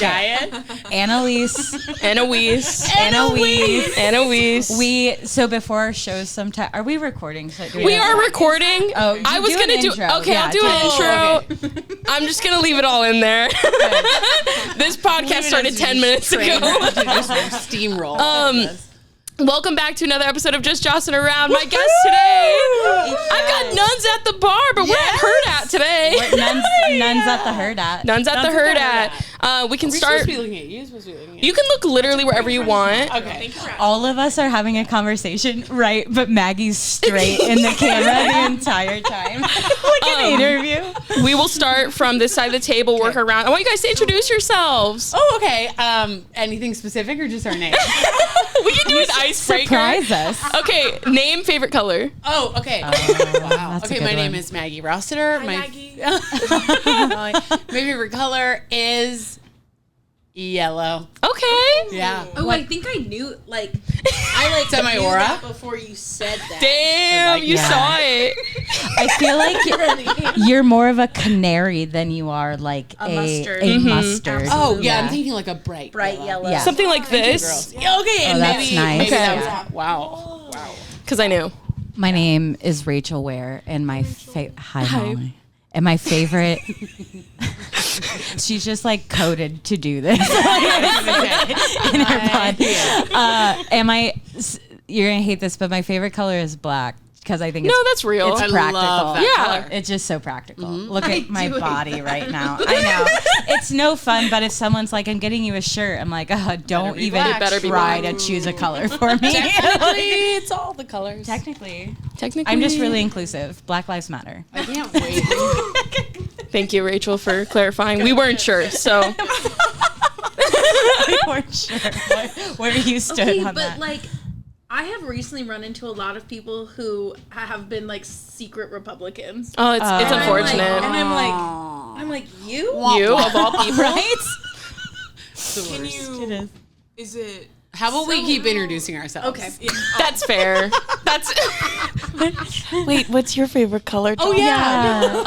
Annalise. So before our shows sometime, are we recording? We are recording. Oh, I was going to do, intro. okay, I'll do an intro. Okay. I'm just going to leave it all in there. This podcast started 10 minutes ago. Steamroll. Welcome back to another episode of Just Jossin Around. My guest today, I've got Nuns at the bar, but we're at Herd At today. Nuns at the Herd At. Nuns at the Herd At. We can start. Supposed to be looking at you. You're supposed to be looking at you can look literally wherever you want. Okay. All of us are having a conversation, right? But Maggie's straight in the camera the entire time. Like an interview. We will start from this side of the table, work around. I want you guys to introduce yourselves. Oh, okay. Anything specific or just our name? We can do an icebreaker. Surprise us. Okay, name favorite color. Oh, okay. Wow. Okay, my name is Maggie Rossiter. Hi, Maggie. My favorite color is yellow. Okay. Yeah. Oh, I think I knew. I Is that my aura? that before you said that. Damn, you saw it. I feel like you're more of a canary than you are like a mustard. A mustard. Oh, yeah, I'm thinking like a bright yellow. Yeah. Something like this. Yeah, okay, and that's maybe, nice. maybe that was, Yeah. wow. Because I knew. My name is Rachel Ware, and my Molly. And my favorite, she's just like coded to do this in her pod. You're gonna hate this, but my favorite color is black because I think that's real. It's I practical. love that color. It's just so practical. Look at my body right now. I know it's no fun, but if someone's like, "I'm getting you a shirt," I'm like, "Don't even try to choose a color for me." Technically, it's all the colors. Technically, Technically. I'm just really inclusive. Black Lives Matter. I can't wait. Thank you, Rachel, for clarifying. We weren't sure, so. We weren't sure where you stood on that. I have recently run into a lot of people who have been secret Republicans. Oh, it's unfortunate. I'm like, you? You, of all people. Right? Can you? Is it? How about we keep introducing ourselves? Okay. That's fair. That's. Wait, what's your favorite color? Oh, yeah.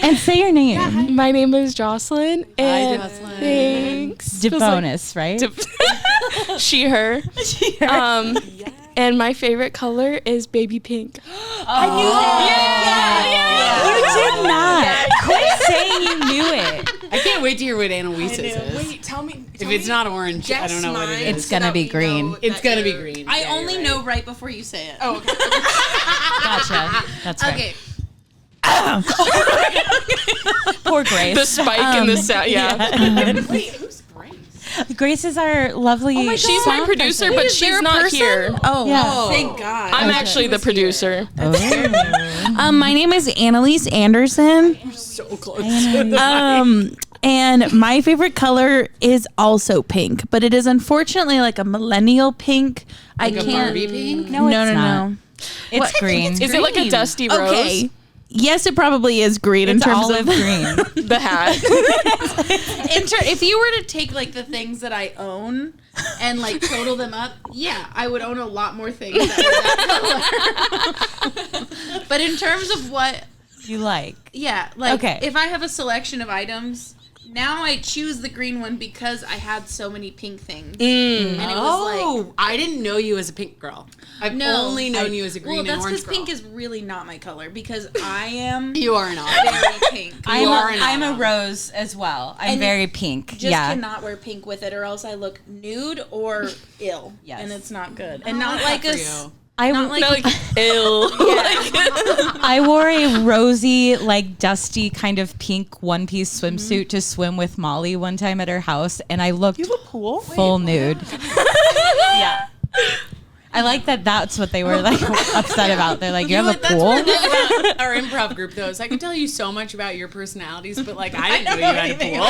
And say your name. My name is Joslyne. And Joslyne. Thanks. DeBonis, right? She, her. And my favorite color is baby pink. I knew that. You did not. Quit saying you knew it. I can't wait to hear what Annalise is. Wait, tell me. If it's not orange, I don't know what it is. It's gonna be green. It's gonna be green. I only know right before you say it. Oh, okay. Gotcha. That's right. Okay. Poor Grace. The spike in the sound. Yeah. Wait, who's Grace? Grace is our lovely. She's my producer, but she's not here. Oh, Yeah. thank God. I'm actually the producer. My name is Annalise Anderson. So close. And my favorite color is also pink, but it is unfortunately like a millennial pink. Like a Barbie pink? No, it's not. It's green. Is it like a dusty rose? Okay. Yes, it probably is green in It's terms olive of green. The hat. If you were to take the things that I own and total them up, yeah, I would own a lot more things that are that color. But in terms of what You like? Yeah, Okay. if I have a selection of items, now I choose the green one because I had so many pink things. And it was I didn't know you as a pink girl. I've only known you as a green and orange girl. Well, that's because pink is really not my color because I am You are an olive. very pink. I'm a rose as well. I'm And very pink. Just cannot wear pink with it or else I look nude or ill. Yes. And it's not good. And not like for a... you. Not like... ill. I wore a rosy, dusty kind of pink one-piece swimsuit to swim with Molly one time at her house, and I looked full nude. Yeah. I like that that's what they were upset about. They're like, you have a pool? That's our improv group, though. So I can tell you so much about your personalities, but I didn't know you had a pool.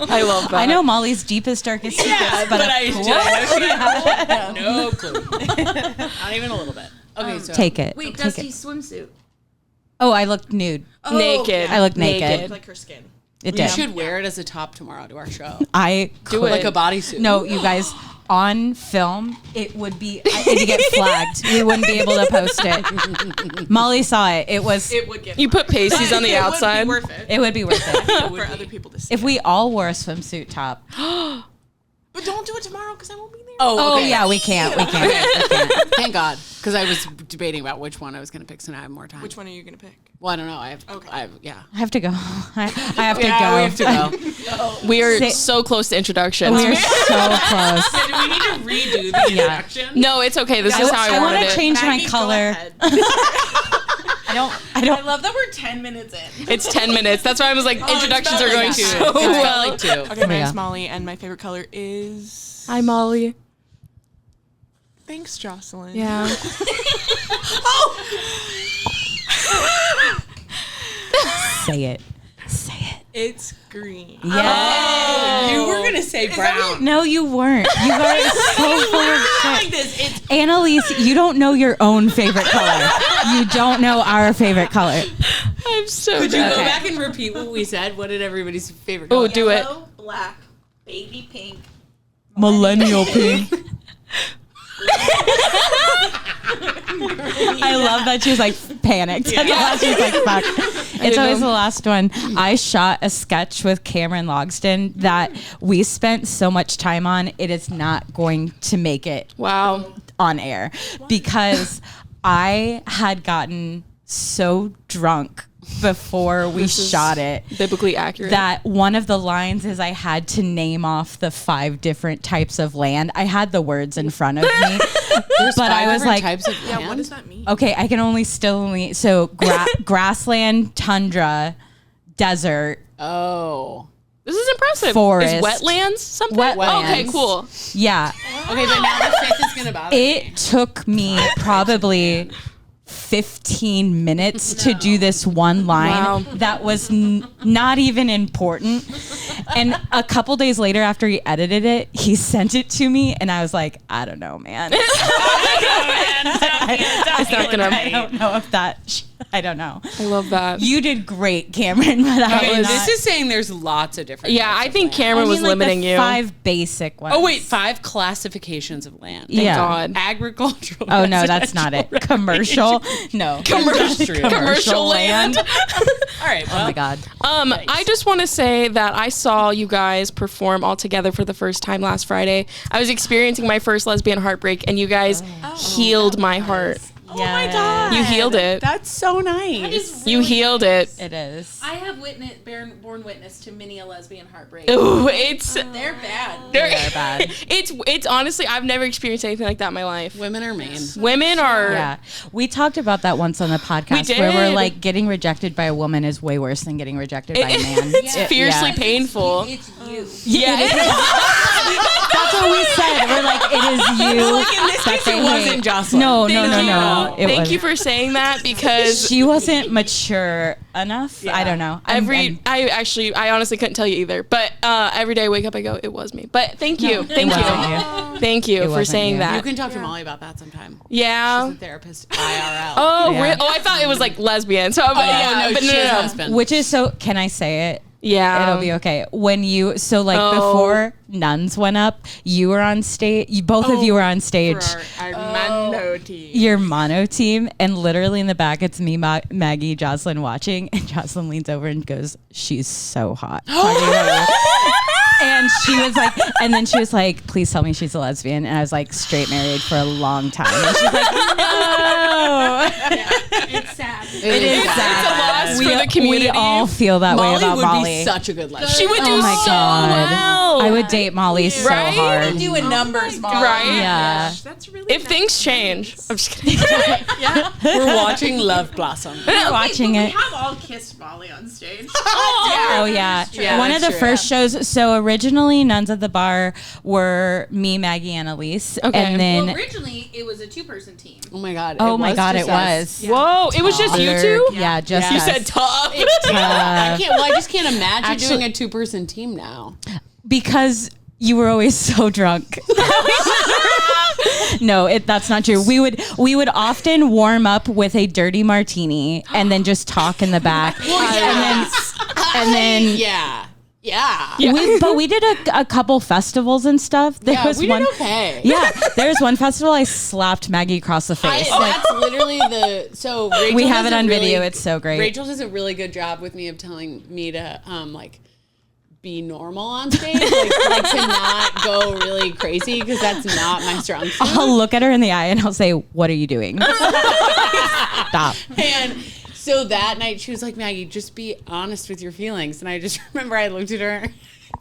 I love that. I know Molly's deepest, darkest secrets, but I a pool? had no clue. Not even a little bit. Okay, so Take it. Wait, Take dusty it. swimsuit. Oh, I looked nude. Naked. I looked naked. Like her skin. It you did. should wear it as a top tomorrow to our show. I Do it. Like a bodysuit. No, you guys, on film, it'd get flagged. We wouldn't be able to post it. Molly saw it. It would get You put pasties on the outside. It would be worth it. for other people to see. If we all wore a swimsuit top. But don't do it tomorrow because I won't be there. Oh, okay. Yeah, we can't. Thank God, because I was debating about which one I was going to pick, so now I have more time. Which one are you gonna pick? Well, I don't know. I have I have to go. I have to go. We have to go. We are so close to introductions. We are so close. Do we need to redo the introduction? No, it's okay. This is how I I wanted want to it. change Maggie, my go color. ahead. I love that we're 10 minutes in. It's 10 minutes. That's why I was like, introductions felt are going like so two. well. Like two. Okay, my name's Yeah. Molly, and my favorite color is. Hi, Molly. Thanks, Joslyne. Yeah. Say it. Say it. It's green. Yeah. You were going to say brown. No, you weren't. You guys are so full of shit. Annalise, you don't know your own favorite color. You don't know our favorite color. I'm so Could you bad. go back and repeat what we said? What did everybody's favorite color? Oh, do it. Yellow, black, baby pink. Millennial pink. I love that she was like panicked. At the last, she was like, fuck. It's always the last one. I shot a sketch with Cameron Logston that we spent so much time on. It is not going to make it Wow. on air because I had gotten so drunk before we shot it Biblically accurate. that one of the lines is I had to name off the 5 different types of land. I had the words in front of me, but I was like, types of Yeah, land? what does that mean? okay, I can only so grassland, tundra, desert, Oh. This is impressive. Forest. Is wetlands something? Wetlands. Okay, cool. yeah. Okay, but now the 5th is going to bother me. It took me probably 15 minutes to do this one line Wow. that was not even important. And a couple days later, after he edited it, he sent it to me, and I was like, I don't know, man. It's not gonna. I don't know if that. I don't know. I love that. You did great, Cameron, but I Okay, was this not. is saying there's lots of different Yeah, types I of think land. Cameron was like limiting the you. 5 basic ones. Oh, wait, 5 classifications of land. Thank Yeah. God. Agricultural. Oh, no, that's not it. Commercial. No. Commercial land. All right, Oh, my God. I just want to say that I saw you guys perform all together for the first time last Friday. I was experiencing my first lesbian heartbreak, and you guys healed my heart. Oh my God. You healed it. That's so nice. You healed it. It is. I have born witness to many a lesbian heartbreak. Ooh, it's They're bad. They're bad. it's honestly, I've never experienced anything like that in my life. Women are mean. Women are. Yeah. We talked about that once on the podcast We where we're did. like getting rejected by a woman is way worse than getting rejected by a man. It's fiercely yeah. painful. It's you. Yeah. That's what we said. We're like, it is you. Like in this case, it wasn't Joslyne. No. Thank was, you for saying that because She wasn't mature enough. I don't know. I honestly couldn't tell you either. But every day I wake up, I go, it was me. But thank you. Thank wasn't you. you. Thank you It for wasn't saying you. that. You can talk to Molly about that sometime. Yeah. She's a therapist IRL. Oh, Yeah. I thought it was like lesbian. So, but yeah, no, but she has a husband. Which is so, can I say it? Yeah. It'll be okay. When you, Oh. before Nuns went up, you were on stage, both of you were on stage. For our Mando team. Your mono team, and literally in the back it's me, Maggie, Joslyne watching, and Joslyne leans over and goes, she's so hot. Talking about you. And then she was like, please tell me she's a lesbian. And I was like, straight married for a long time. And she's like, no. It's sad. It is It's a loss for the community. We all feel that way Molly about would Molly. be such a good lesbian. She would do Oh my so God. well. I would date Molly so Right? hard. Doing numbers, Molly. Right? Yeah. That's really If things change. I'm just kidding. We're watching Love Blossom. We're watching We it. have all kissed Molly on stage. Oh yeah. Yeah, One of that's the true. first shows. So originally, Nuns at the Bar were me, Maggie, Annalise, Okay. and then Well, originally, it was a 2-person team. Oh my God. oh my God, just it us. was. Whoa, it was just you two? Yeah, just You us. said tough. I can't. Well, I just can't imagine Actually- doing a 2-person team now. because you were always so drunk. No, that's not true. We would often warm up with a dirty martini and then just talk in the back. And then Yeah. Yeah. But we did a couple festivals and stuff. There was we one, did okay. Yeah, there's one festival I slapped Maggie across the face. That's literally so Rachel we have it on really, video. It's so great. Rachel does a really good job with me of telling me to like be normal on stage, like to not go really crazy because that's not my strong suit. I'll look at her in the eye and I'll say, "What are you doing? Stop." And so that night she was like, Maggie, just be honest with your feelings. And I just remember I looked at her.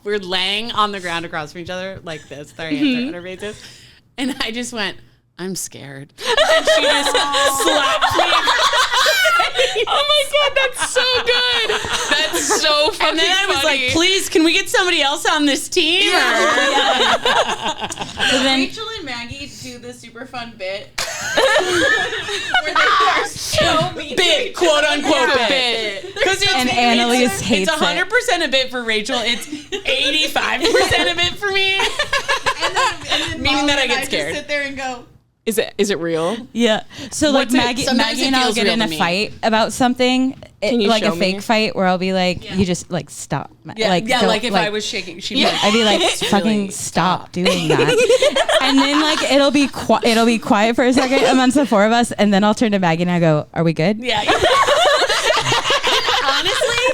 We were laying on the ground across from each other like this, with our hands on our faces. And I just went, I'm scared. And she just slapped me. Oh my God, that's so good. That's so fucking And then I was funny. like, please, can we get somebody else on this team? So then Rachel and Maggie do the super fun bit where they are so mean. Bit, quote unquote bit. Because And Annalise hates it's 100% a bit for Rachel. It's 85% of it for me. And then Meaning Molly that I and get scared. just sit there and go, Is it real? Yeah. So like Maggie Sometimes it and I'll feels get real in to a me. fight about something, Can you like a show fake me? fight where I'll be like, "You just like stop." Like don't- if I was shaking, she'd be like, I'd be like, "Fucking stop doing that." And then like it'll be quiet for a second amongst the four of us, and then I'll turn to Maggie and I go, "Are we good?" yeah. Honestly,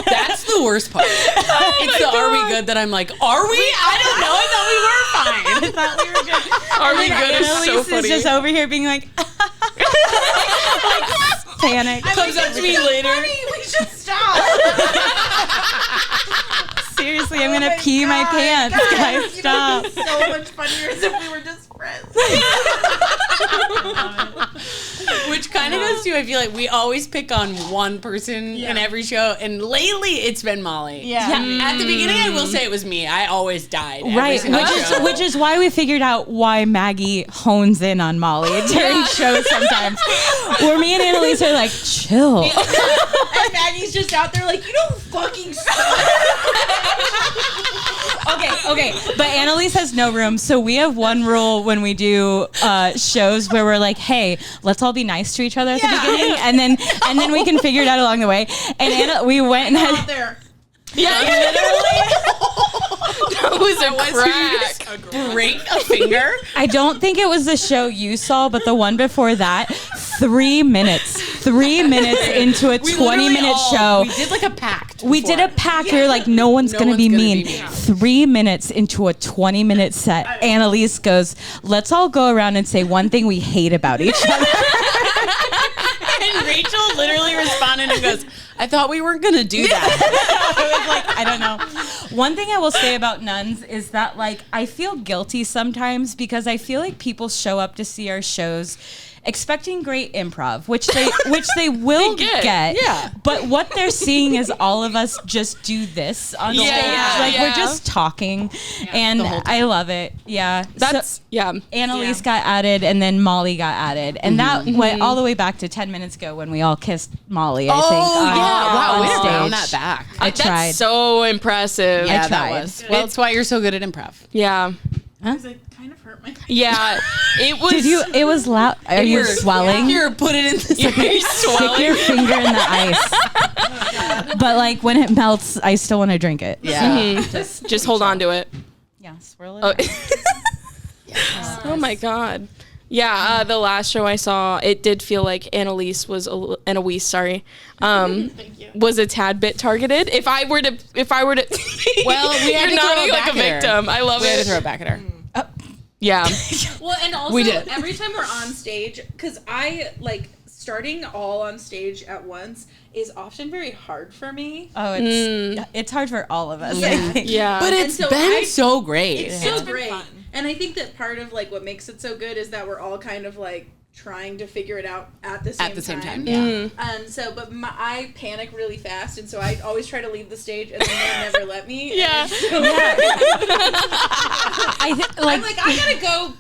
that's the worst part. It's the are we good that I'm like, are we? I don't know. I thought we were fine. I thought we were good. Are we good? Is so Annalise funny. is just over here being like, panic. Comes up to me later. we should stop. Seriously, I'm gonna pee my pants, guys. Stop. So much funnier as if we were just friends. Which kind of goes to, I feel like we always pick on one person in every show, and lately it's been Molly. Yeah. At the beginning, I will say it was me. I always died. every Right, single show. which is why we figured out why Maggie hones in on Molly during shows sometimes. Where me and Annalise are like, chill. And Maggie's just out there like, you don't fucking suck. Okay, but Annalise has no room, so we have one rule when we do shows where we're like, hey, let's all be nice to each other at the beginning, and then we can figure it out along the way. And we went and Out had, there. yeah, literally. That was a crack. Break a finger. I don't think it was the show you saw, but the one before that, 3 minutes. 3 minutes into a 20-minute show. We did like a pact. We did a pact. We were like, no one's No going to be one's gonna mean. be mean. 3 minutes into a 20-minute set, Annalise goes, let's all go around and say one thing we hate about each other. And Rachel literally responded and goes, I thought we weren't going to do that. I was like, I don't know. One thing I will say about Nuns is that, like, I feel guilty sometimes because I feel like people show up to see our shows expecting great improv, which they will get. Yeah. But what they're seeing is all of us just do this on stage. Like, we're just talking, and I love it. Yeah. That's Annalise got added, and then Molly got added, and that went all the way back to 10 minutes ago when we all kissed Molly. I think. Wow, on way to stage. round that back. I tried. That's so impressive. Yeah, I tried. that was. Well, it's why you're so good at improv. Yeah. Because I kind of hurt my Yeah. It was. Did you? It was loud. Are you swelling? Here, put it in the Stick your finger in the ice. But like when it melts, I still want to drink it. Yeah. Just hold on to it. Yeah, swirl it. Oh. Oh my God. Yeah, the last show I saw, it did feel like Annalise was was a tad bit targeted. If I were to, Well, we had you're to throw nodding it like back a at her. victim. I love We had to it. throw it back at her. Yeah. Well, and also We did. every time we're on stage, because I like starting all on stage at once is often very hard for me. Oh, it's hard for all of us. I think. Yeah. But it's so been so great. It's so great. And I think that part of like what makes it so good is that we're all kind of like trying to figure it out at the same time. Yeah. And so, but I panic really fast, and so I always try to leave the stage, and then they never let me. Yeah. I'm like, I gotta go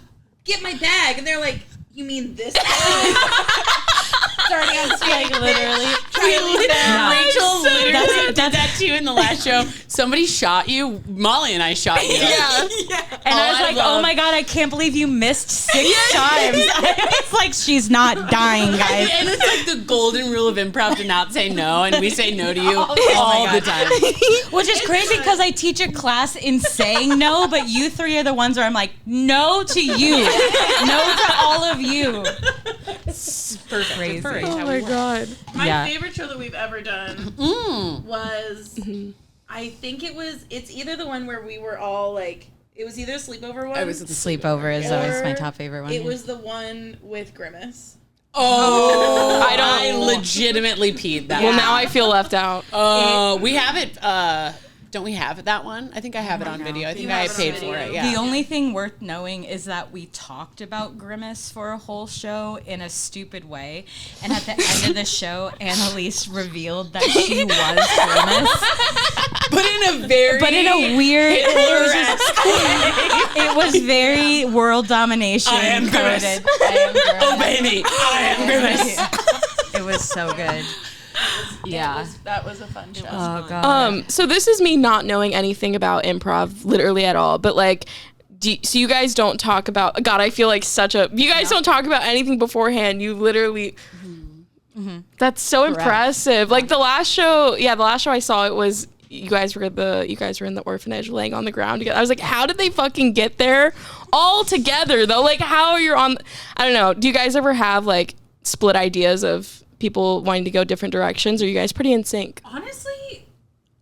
get my bag, and they're like, you mean this bag? Starting on stage, Like literally. Rachel literally did that to you in the last show. Somebody shot you. Molly and I shot you. And I was like, oh my God, I can't believe you missed 6 times. I was like, she's not dying, guys. And it's like the golden rule of improv to not say no, and we say no to you all the time. Which is crazy because I teach a class in saying no, but you 3 are the ones where I'm like, no to you. No to all of you. Perfect. Crazy. Oh my God. My favorite show that we've ever done was, I think it's either the one where we were all like, it was either a sleepover one. I was at The sleepover is always my or top favorite one. It was the one with Grimace. Oh, I legitimately peed that. Well, now I feel left out. We have it. Don't we have that one? I think I have it on video. I think I paid for it. Yeah. The only thing worth knowing is that we talked about Grimace for a whole show in a stupid way, and at the end of the show, Annalise revealed that she was Grimace, but in a weird. It was very world domination. I am Grimace. coded. I am Grimace. Obey me. I am Grimace. It was so good. Yeah. That was a fun show. Oh God. So this is me not knowing anything about improv literally at all, but like, so you guys don't talk about, God, I feel like you guys don't talk about anything beforehand. You literally, that's so impressive. Like the last show I saw, it was, you guys were in the orphanage laying on the ground together. I was like, how did they fucking get there all together though? Like how are you I don't know. Do you guys ever have like split ideas of people wanting to go different directions? Or are you guys pretty in sync? Honestly,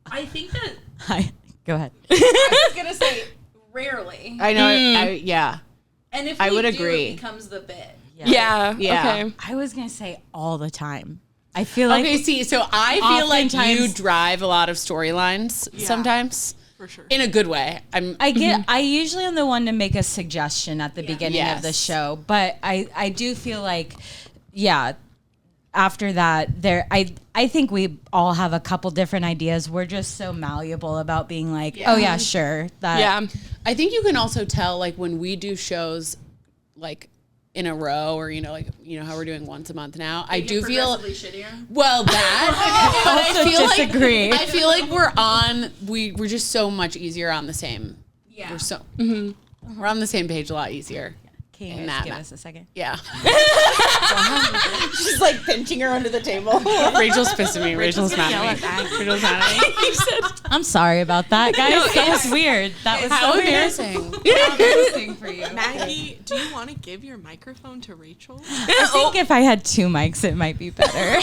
I think that Hi. Go ahead. I was gonna say rarely. I know. Yeah. And if I we would do, agree. it becomes the bit. Yeah. Okay. I was gonna say all the time. I feel like Okay. See, so I feel like you oftentimes- drive a lot of storylines sometimes. For sure. In a good way. I usually am the one to make a suggestion at the beginning of the Yes. show, but I do feel like, after that, I think we all have a couple different ideas. We're just so malleable about being like, oh yeah, sure. That I think you can also tell, like, when we do shows, like, in a row, or, how we're doing once a month now, I do feel, shittier. well, that, but I feel disagree. like, I feel like we're just so much easier on the same, we're on the same page a lot easier. Can you In guys that give ma- us a second? Yeah. She's like pinching her under the table. Rachel's pissing me. Rachel's mad at me. Rachel's mad at me. I'm sorry about that, guys. That was weird. That was How so embarrassing. embarrassing for you. Maggie, do you want to give your microphone to Rachel? I think if I had 2 mics, it might be better.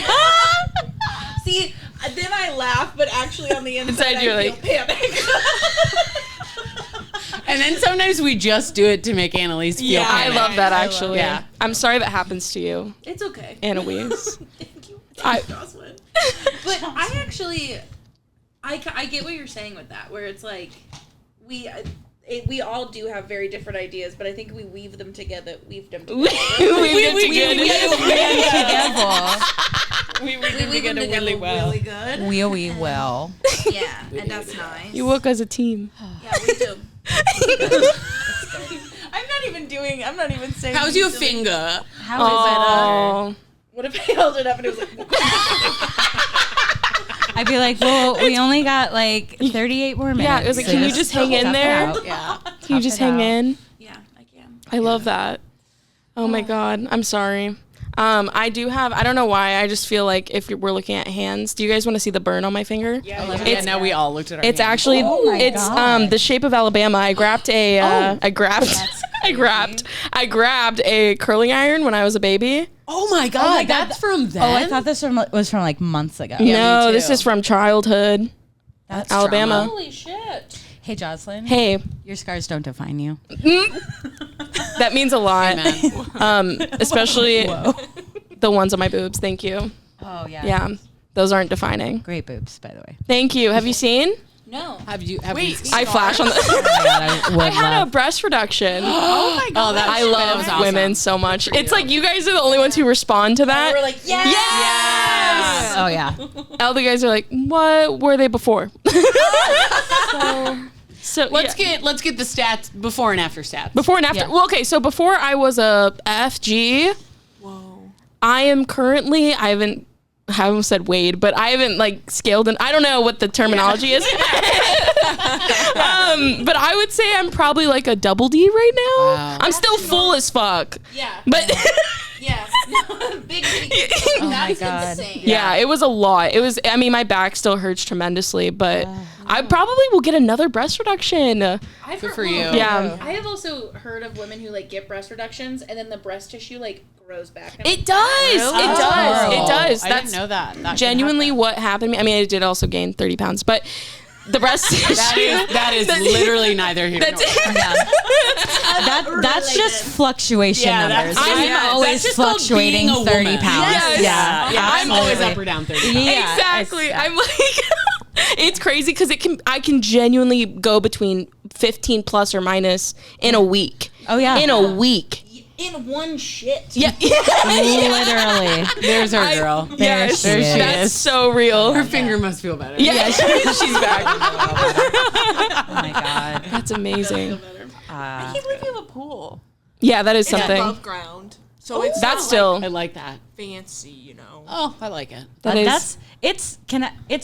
See, then I laugh, but actually on the inside, you're I like- feel panic. And then sometimes we just do it to make Annalise feel I panicked. love that actually. Yeah. I'm sorry that happens to you, It's okay. Annalise. Thank you. I- Joslyne. But I actually, I get what you're saying with that, where it's like, we all do have very different ideas, but I think we weave them together. We weave them together. We weave them together really well. Really good. We will. Yeah, and that's nice. You work as a team. Yeah, we do. I'm not even saying. How's your finger? How is it? What if I held it up and it was like? I'd be like, well, we only got like 38 more minutes. Yeah, it was like, can you just hang in tough it there? out. Yeah. Can you just hang in? Yeah, I can. I love that. Oh my God. I'm sorry. I don't know why. I just feel like if we're looking at hands, do you guys want to see the burn on my finger? Yeah, now we all looked at our It's hands. actually, it's God. the shape of Alabama. I grabbed I grabbed a curling iron when I was a baby. Oh my God, that's from then? Oh, I thought this was from like months ago. No, me this too. is from childhood. That's Alabama. Holy shit. Hey, Joslyne. Hey, Your scars don't define you. that means a lot. Amen. Especially the ones on my boobs. Thank you. Oh, yeah. Yeah, those aren't defining. Great boobs, by the way. Thank you. Have you seen? No. Have you I flash on the. I had a breast reduction. Oh my God. I love women so much. It's like you guys are the only ones who respond to that. We're like, yes. Yes! Oh, yeah. All the guys are like, what were they before? So Let's get the stats, before and after stats. before and after. Yeah. Well, okay, so before I was a FG, Whoa. I am currently, I haven't I almost said Wade, but I haven't like scaled and I don't know what the terminology is. But I would say I'm probably like a double D right now. Wow. I'm still full as fuck. Yeah. But Yeah. Big Oh my That's God. insane. yeah, it was a lot. It was, I mean, my back still hurts tremendously, but I probably will get another breast reduction. I've Good heard- for you. Yeah. I have also heard of women who like get breast reductions and then the breast tissue like grows back. And It does. Really? It does. It does. I That's didn't know that. That genuinely what happened to me. I mean, I did also gain 30 pounds, but the breast tissue. that is literally neither here nor That's there. That's just fluctuation Yeah, numbers. that's- I'm yeah, always that's just called fluctuating being a 30 woman. pounds. Yes. Yeah, I'm always absolutely. up or down 30. Yeah, Exactly. I'm like, it's crazy because I can genuinely go between 15 plus or minus in a week. Oh, yeah. In a week. in one shit. Yeah. Literally. There's our girl. Yes. There she That's is. so real. Her finger must feel better. Yeah, she's back. Oh my God. That's amazing. I can't believe you have a pool. Yeah, that is It's something. above ground. So it's That's not, still I like that. like, fancy, you know. Oh, I like it. that is. It's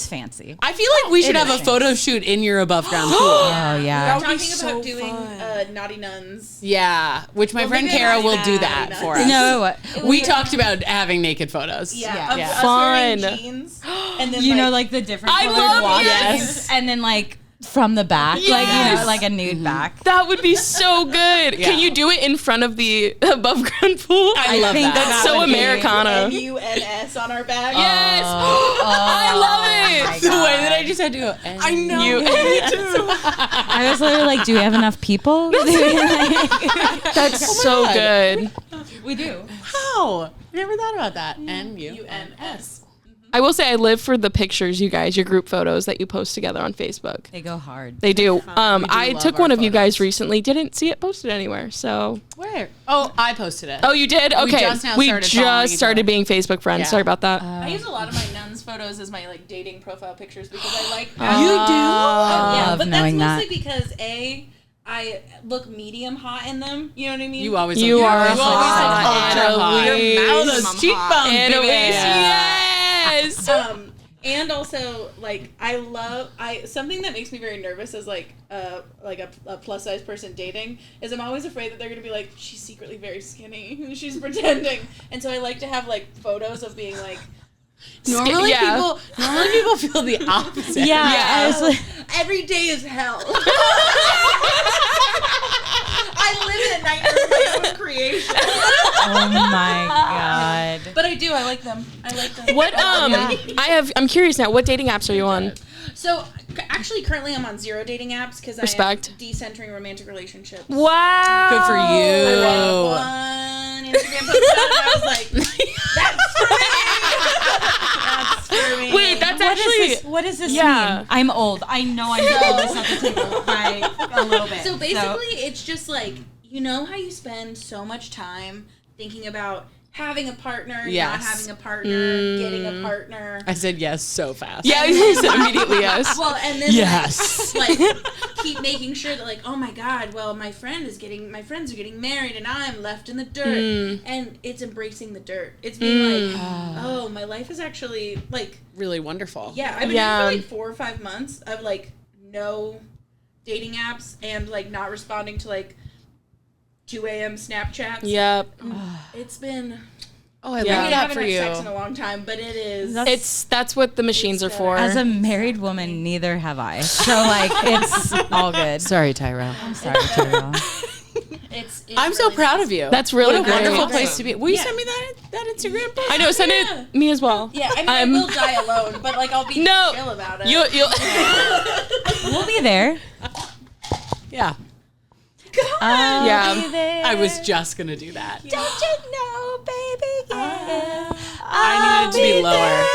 fancy. I feel like we should have a photo shoot in your above ground pool. Oh yeah. That would be Talking so about doing fun. naughty nuns. Yeah, which my friend maybe Kara not will even do that. that for us. No, what? We talked about having naked photos. Yeah, Yeah. us wearing Fun. jeans, and then You know, like the different I colored love wash yes. jeans, and then like from the back, like you Yes. know, like a nude back. That would be so good. Yeah. Can you do it in front of the above ground pool? I love think that. That's so would be- Americana. NUNS on our back. Yes. I love it. The way that I just had to go. I know. You- I was literally like, do we have enough people? That's so God. good. We do. How? Never thought about that. NUNS. I will say I live for the pictures, you guys, your group photos that you post together on Facebook. They go hard. They do. I love took our one of you guys photos. recently. Didn't see it posted anywhere. So. Where? Oh, I posted it. Oh, you did? We Okay. just now We started following just each started other. being Facebook friends. Yeah. Sorry about that. I use a lot of my nuns photos as my like dating profile pictures because I like. You do? yeah, love but that's knowing mostly that. because I look medium hot in them. You know what I mean? You always You look are beautiful. hot. Ultra hot. Annalise. Your mouth, those cheekbones, Annalise, baby. yes. And also like something that makes me very nervous as like a plus size person dating is I'm always afraid that they're gonna be like, she's secretly very skinny. She's pretending. And so I like to have like photos of being like Normally Yeah. people feel the opposite. Yeah, I was like, every day is hell. I live in a nightmare of my own creation. oh my God. But I do. I like them. What I'm curious now. What dating apps are you on? So actually, currently I'm on 0 dating apps because I Respect. am decentering romantic relationships. Wow. Good for I you. read one Instagram post about it. I was like, that's for me. That's for me. Wait, that's actually. What does this Yeah. mean? I'm old. I know I'm putting this at the table by a little bit. So basically, it's just like, you know how you spend so much time thinking about having a partner, Yes. not having a partner, getting a partner. I said yes so fast. Yeah, you said immediately yes. Well, and then Yes. like keep making sure that like, oh my God, well my friends are getting married and I'm left in the dirt. And it's embracing the dirt. It's being like, oh, my life is actually like, Really wonderful. yeah, I've been Yeah. doing for like 4 or 5 months of like no dating apps and like not responding to like 2 a.m. Snapchats. Yep. It's been, Oh, I Yeah. love I that haven't for had you. sex in a long time, but it is. That's what the machines are for. As a married woman, neither have I. So like, it's all good. Sorry, Tyrell. I'm sorry, Tyrell. It's I'm so really proud nice. of you. That's really what a great. wonderful Great. place to be. Will you Yeah. send me that Instagram post? I know. Send Yeah. it me as well. Yeah, I mean, I'm- I will die alone, but like I'll be No. chill about it. You'll. We'll be there. Yeah. I'll Yeah. be there. I was just gonna do that. Don't you know, baby? Yeah. I needed to be lower.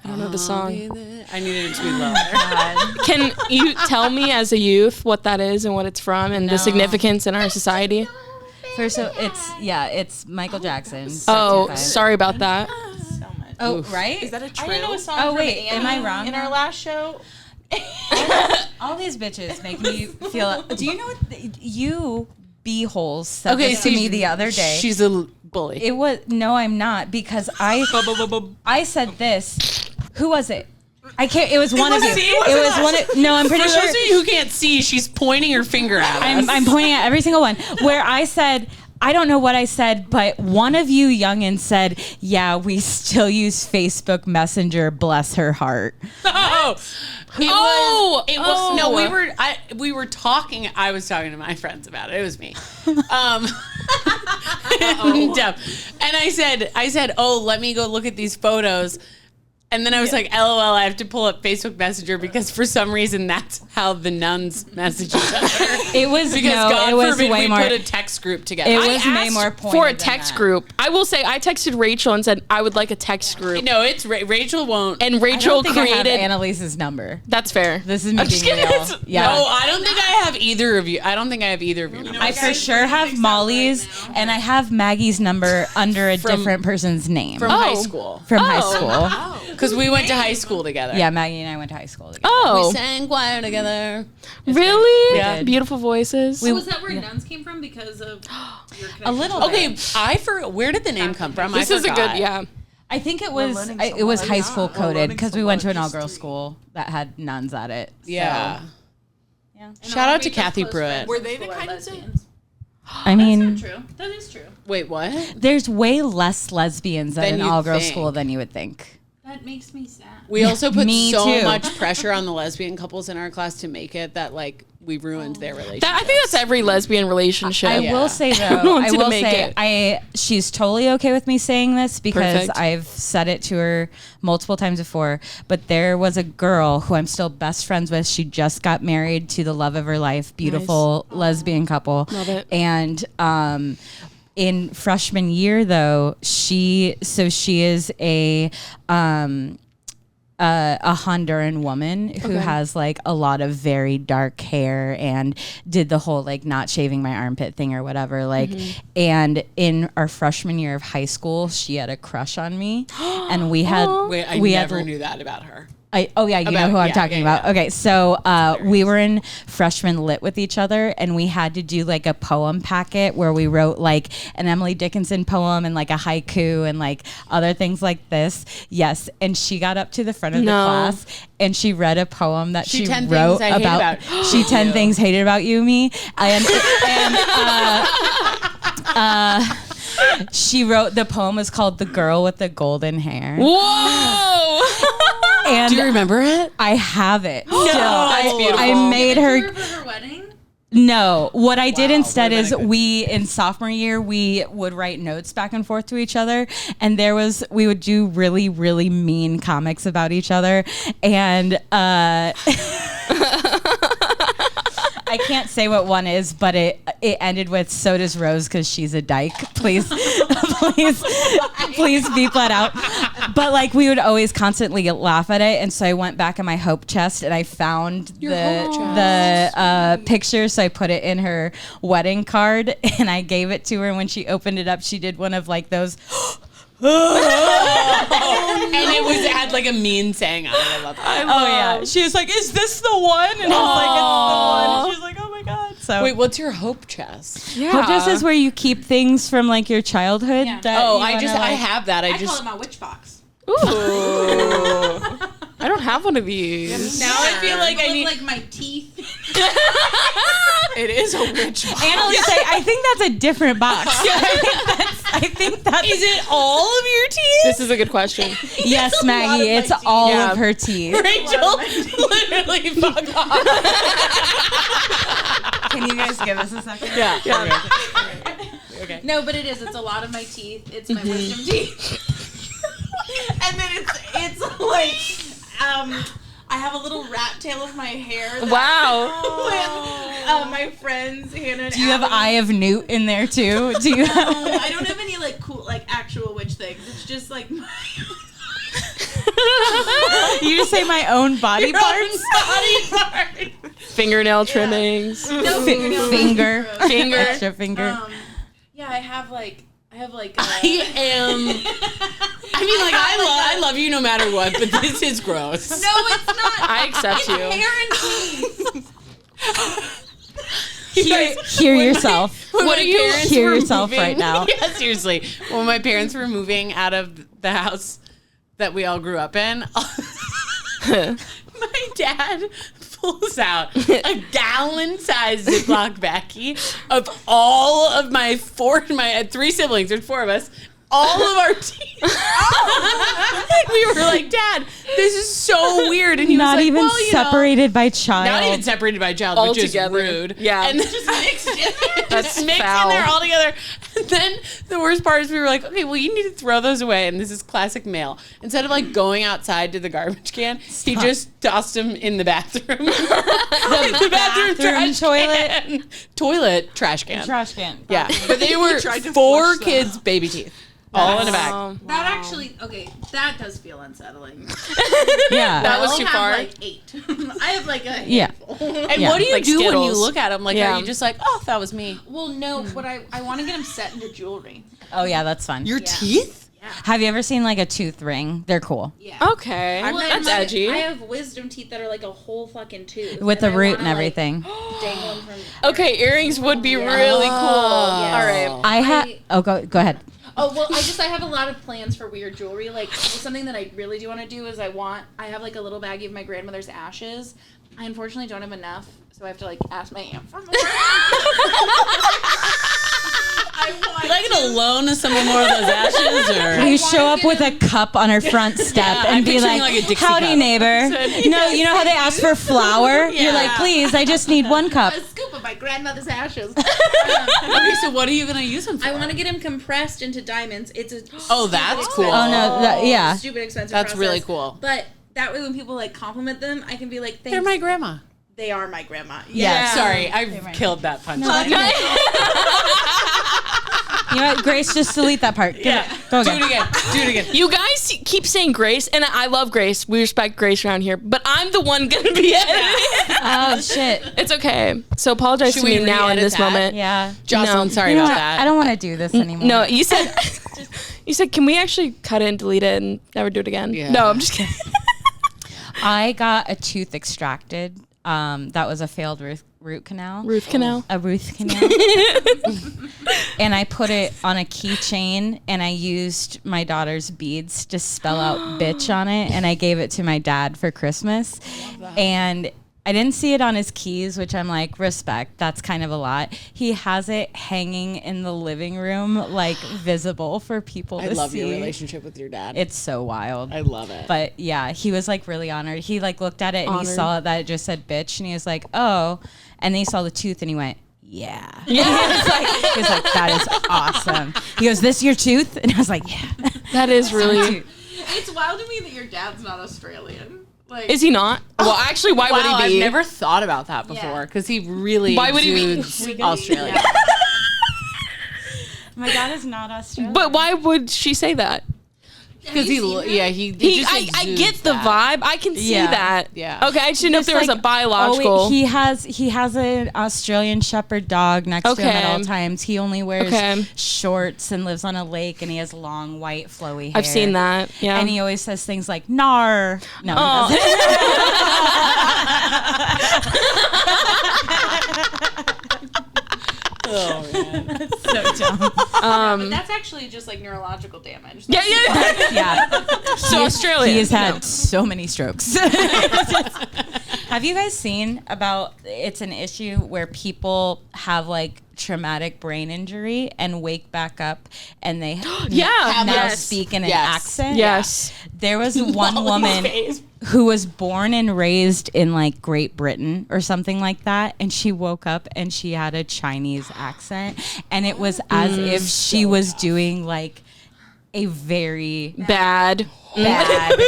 I don't know the song. I needed it to be lower. Can you tell me as a youth what that is and what it's from and the significance in our society? First, so it's Michael Jackson. Oh, 65. sorry about that. so much. Oh, right? Is that a I didn't know trill? a song Oh, from wait, am I Annie wrong in now? our last show? All these bitches make me feel. Do you know what? You beeholes said this to me the other day. She's a bully. It was no, I'm not, because I said this. Who was it? I can't. It was one of you. It was one. No, I'm pretty sure. For those of you who can't see, she's pointing her finger at us. I'm pointing at every single one. Where I said, I don't know what I said, but one of you youngins said, "Yeah, we still use Facebook Messenger. Bless her heart." We were talking. I was talking to my friends about it. It was me. And I said, "Oh, let me go look at these photos." And then I was like, LOL, I have to pull up Facebook Messenger because for some reason that's how the nuns message each other. It was because God it was forbid way we more. put a text group together. It I was way asked more pointed for a than text that. group. I will say I texted Rachel and said I would like a text group. No, it's Rachel won't. And I Rachel don't think I have created. Annalise's number. That's fair. This is me I'm just being kidding. real. Yeah. No, I don't think I have either of you. I don't think I have either of you. I for sure have Molly's, and I have Maggie's number under a different person's name. From high school. From high school. Because we went to high school together. Yeah, Maggie and I went to high school together. Oh, We sang choir together. really? Yeah. Beautiful voices. Was that where nuns came from because of your A little Okay, bit. where did the name come from? this I is a forgot. good, yeah. I think it was high school coded because we went to an all-girls school that had nuns at it. So. Yeah. Yeah. Shout out to Kathy Pruitt. Were they the kind of I mean, True. That is true. Wait, what? there's way less lesbians at Than an you'd all-girls think. school than you would think. That makes me sad. We also put Me so too. much pressure on the lesbian couples in our class to make it that like we ruined their relationship. I think that's every lesbian relationship. I Yeah. will say one though, wants I you to will make say it. she's totally okay with me saying this because Perfect. I've said it to her multiple times before. But there was a girl who I'm still best friends with. She just got married to the love of her life, beautiful lesbian couple. Love it. And in freshman year though, she is a Honduran woman who has like a lot of very dark hair and did the whole like not shaving my armpit thing or whatever. Like, and in our freshman year of high school, she had a crush on me, and we had Wait, I we never had knew that about her. you know who I'm talking about. Okay, so we were in freshman lit with each other, and we had to do like a poem packet where we wrote like an Emily Dickinson poem and like a haiku and like other things like this. Yes, and she got up to the front of the class and she read a poem that she 10 wrote things I hate about. She 10 things hated about you, me, and she wrote the poem was called "The Girl with the Golden Hair." Whoa! And Do you remember it? I have it. Still. That's beautiful. I made her. For her wedding? No, what I did instead would've is been a good- we in sophomore year we would write notes back and forth to each other, and we would do really really mean comics about each other, and I can't say what one is, but it ended with "So does Rose because she's a dyke." Please, please beep that out. But like we would always constantly laugh at it, and so I went back in my hope chest and I found the picture, so I put it in her wedding card and I gave it to her. And when she opened it up, she did one of like those. And it had like a mean saying on it. I love that. Yeah, she was like, "Is this the one?" And I was like, "It's the one." And she was like, "Oh my god!" So Wait, what's your hope chest? hope chest is where you keep things from like your childhood. Yeah. that Oh, you I wanna, like- have that. I call it my witch box. Ooh. I don't have one of these. Now I feel like I need. like my teeth. It is a witch box. Annalise, I think that's a different box. I think that's. Is it all of your teeth? This is a good question. Yes, Maggie. It's all Yeah. of her teeth. Rachel literally fuck off. Can you guys give us a second? Yeah. Okay. No, but it is. It's a lot of my teeth. It's my wisdom teeth. And then it's like I have a little rat tail of my hair. Wow. With my friends Hannah and Do you have Allie. Eye of Newt in there too? Do you have? No, I don't have any like cool like actual witch things. It's just like my You just say my own body parts. Fingernail trimmings. no Finger. Finger. Extra finger. yeah, I have like I mean, like I love you no matter what, but this is gross. No, it's not. I accept you. Hair and teeth. Hear yourself. What are you hear yourself right now? Yeah, seriously. When my parents were moving out of the house that we all grew up in, my dad pulls out a gallon-sized Ziploc baggie of all of I had 3 siblings. There's 4 of us. All of our teeth. We were like, Dad, this is so weird. And he Not was like, even well, separated by child. Not even separated by child, All which is together. rude. Yeah. And then just mixed in. That's mixed foul. in there all together. And then the worst part is we were like, okay, well, you need to throw those away. And this is classic male. Instead of like going outside to the garbage can, he just tossed them in the bathroom. the bathroom toilet. Toilet trash can. Trash can. Yeah. But they were tried to 4 flush them kids' baby teeth. All in a bag. That actually, that does feel unsettling. Yeah. That was I too have far. like 8. I have like a Yeah. handful. And Yeah. what do you Like do when you Skittles. look at them? Like, Yeah. are you just like, oh, that was me? Well, no, but I want to get them set into jewelry. Oh yeah, that's fun. Your teeth? Have you ever seen like a tooth ring? They're cool. Yeah. Okay. Well, That's edgy. I have wisdom teeth that are like a whole fucking tooth. With the I root wanna, and everything. Like, dangle them from Okay, earrings would be really cool. All right. I have. Oh, go ahead. Oh, well, I have a lot of plans for weird jewelry. Like, something that I really do want to do is I have like a little baggie of my grandmother's ashes. I unfortunately don't have enough, so I have to like ask my aunt for more. Would I get a loan of some more of those ashes? Or? You show up with a cup on her front step I'm and be picturing, like, like, a Dixie howdy, cup." neighbor. No, you know how they ask for flour? You're like, please, I just need 1 cup. A scoop of my grandmother's ashes. Okay, so what are you going to use them for? I want to get them compressed into diamonds. It's a Oh, that's cool. Oh, no, yeah. stupid expensive That's process. really cool. But that way when people like compliment them, I can be like, thanks. They're my grandma. They are my grandma. Yeah. Sorry, I killed that punch. You know what? Grace, just delete that part. Go Do again. it again. Do it again. You guys keep saying Grace, and I love Grace. We respect Grace around here, but I'm the one gonna be editing. Oh, shit. It's okay. So apologize Should to we me now in re-edit this that? moment. Yeah. Joslyne, No. sorry You know about what? that. I don't want to do this anymore. No, you said you said can we actually cut it and delete it and never do it again? Yeah. No, I'm just kidding. I got a tooth extracted. That was a failed root canal. Root canal. A root canal. And I put it on a keychain and I used my daughter's beads to spell out bitch on it, and I gave it to my dad for Christmas. And I didn't see it on his keys, which I'm like, respect. That's kind of a lot. He has it hanging in the living room, like visible for people to see. I love your relationship with your dad. It's so wild. I love it. But yeah, he was like really honored. He like looked at it and he Honored. saw that it just said bitch, and he was like, oh. And then he saw the tooth and he went, yeah. He was like, that is awesome. He goes, this your tooth? And I was like, yeah. That is really. It's wild to me that your dad's not Australian. Like, Is he not? Well, actually, why would he be? I've never thought about that before because he really Why would he be? exudes Australia. My dad is not Australian. But why would she say that? Because he just I exudes get the that. vibe. I can see Yeah. that. Yeah. Okay, I just didn't know if there was a Like, biological. oh, he has an Australian Shepherd dog next to him at all Okay. times. He only wears Okay. shorts and lives on a lake, and he has long white flowy hair. I've seen that. Yeah. And he always says things like "nar." No, Oh. he Oh man. doesn't. So dumb. but that's actually just like neurological damage. Yeah, yeah. Yeah. So Australia. He has had so many strokes. Have you guys seen about it's an issue where people have like traumatic brain injury and wake back up and they Yeah. now Yes. speak in an Yes. accent? Yes. There was one woman who was born and raised in like Great Britain or something like that, and she woke up and she had a Chinese accent, and it was as if she was doing like a very Bad. bad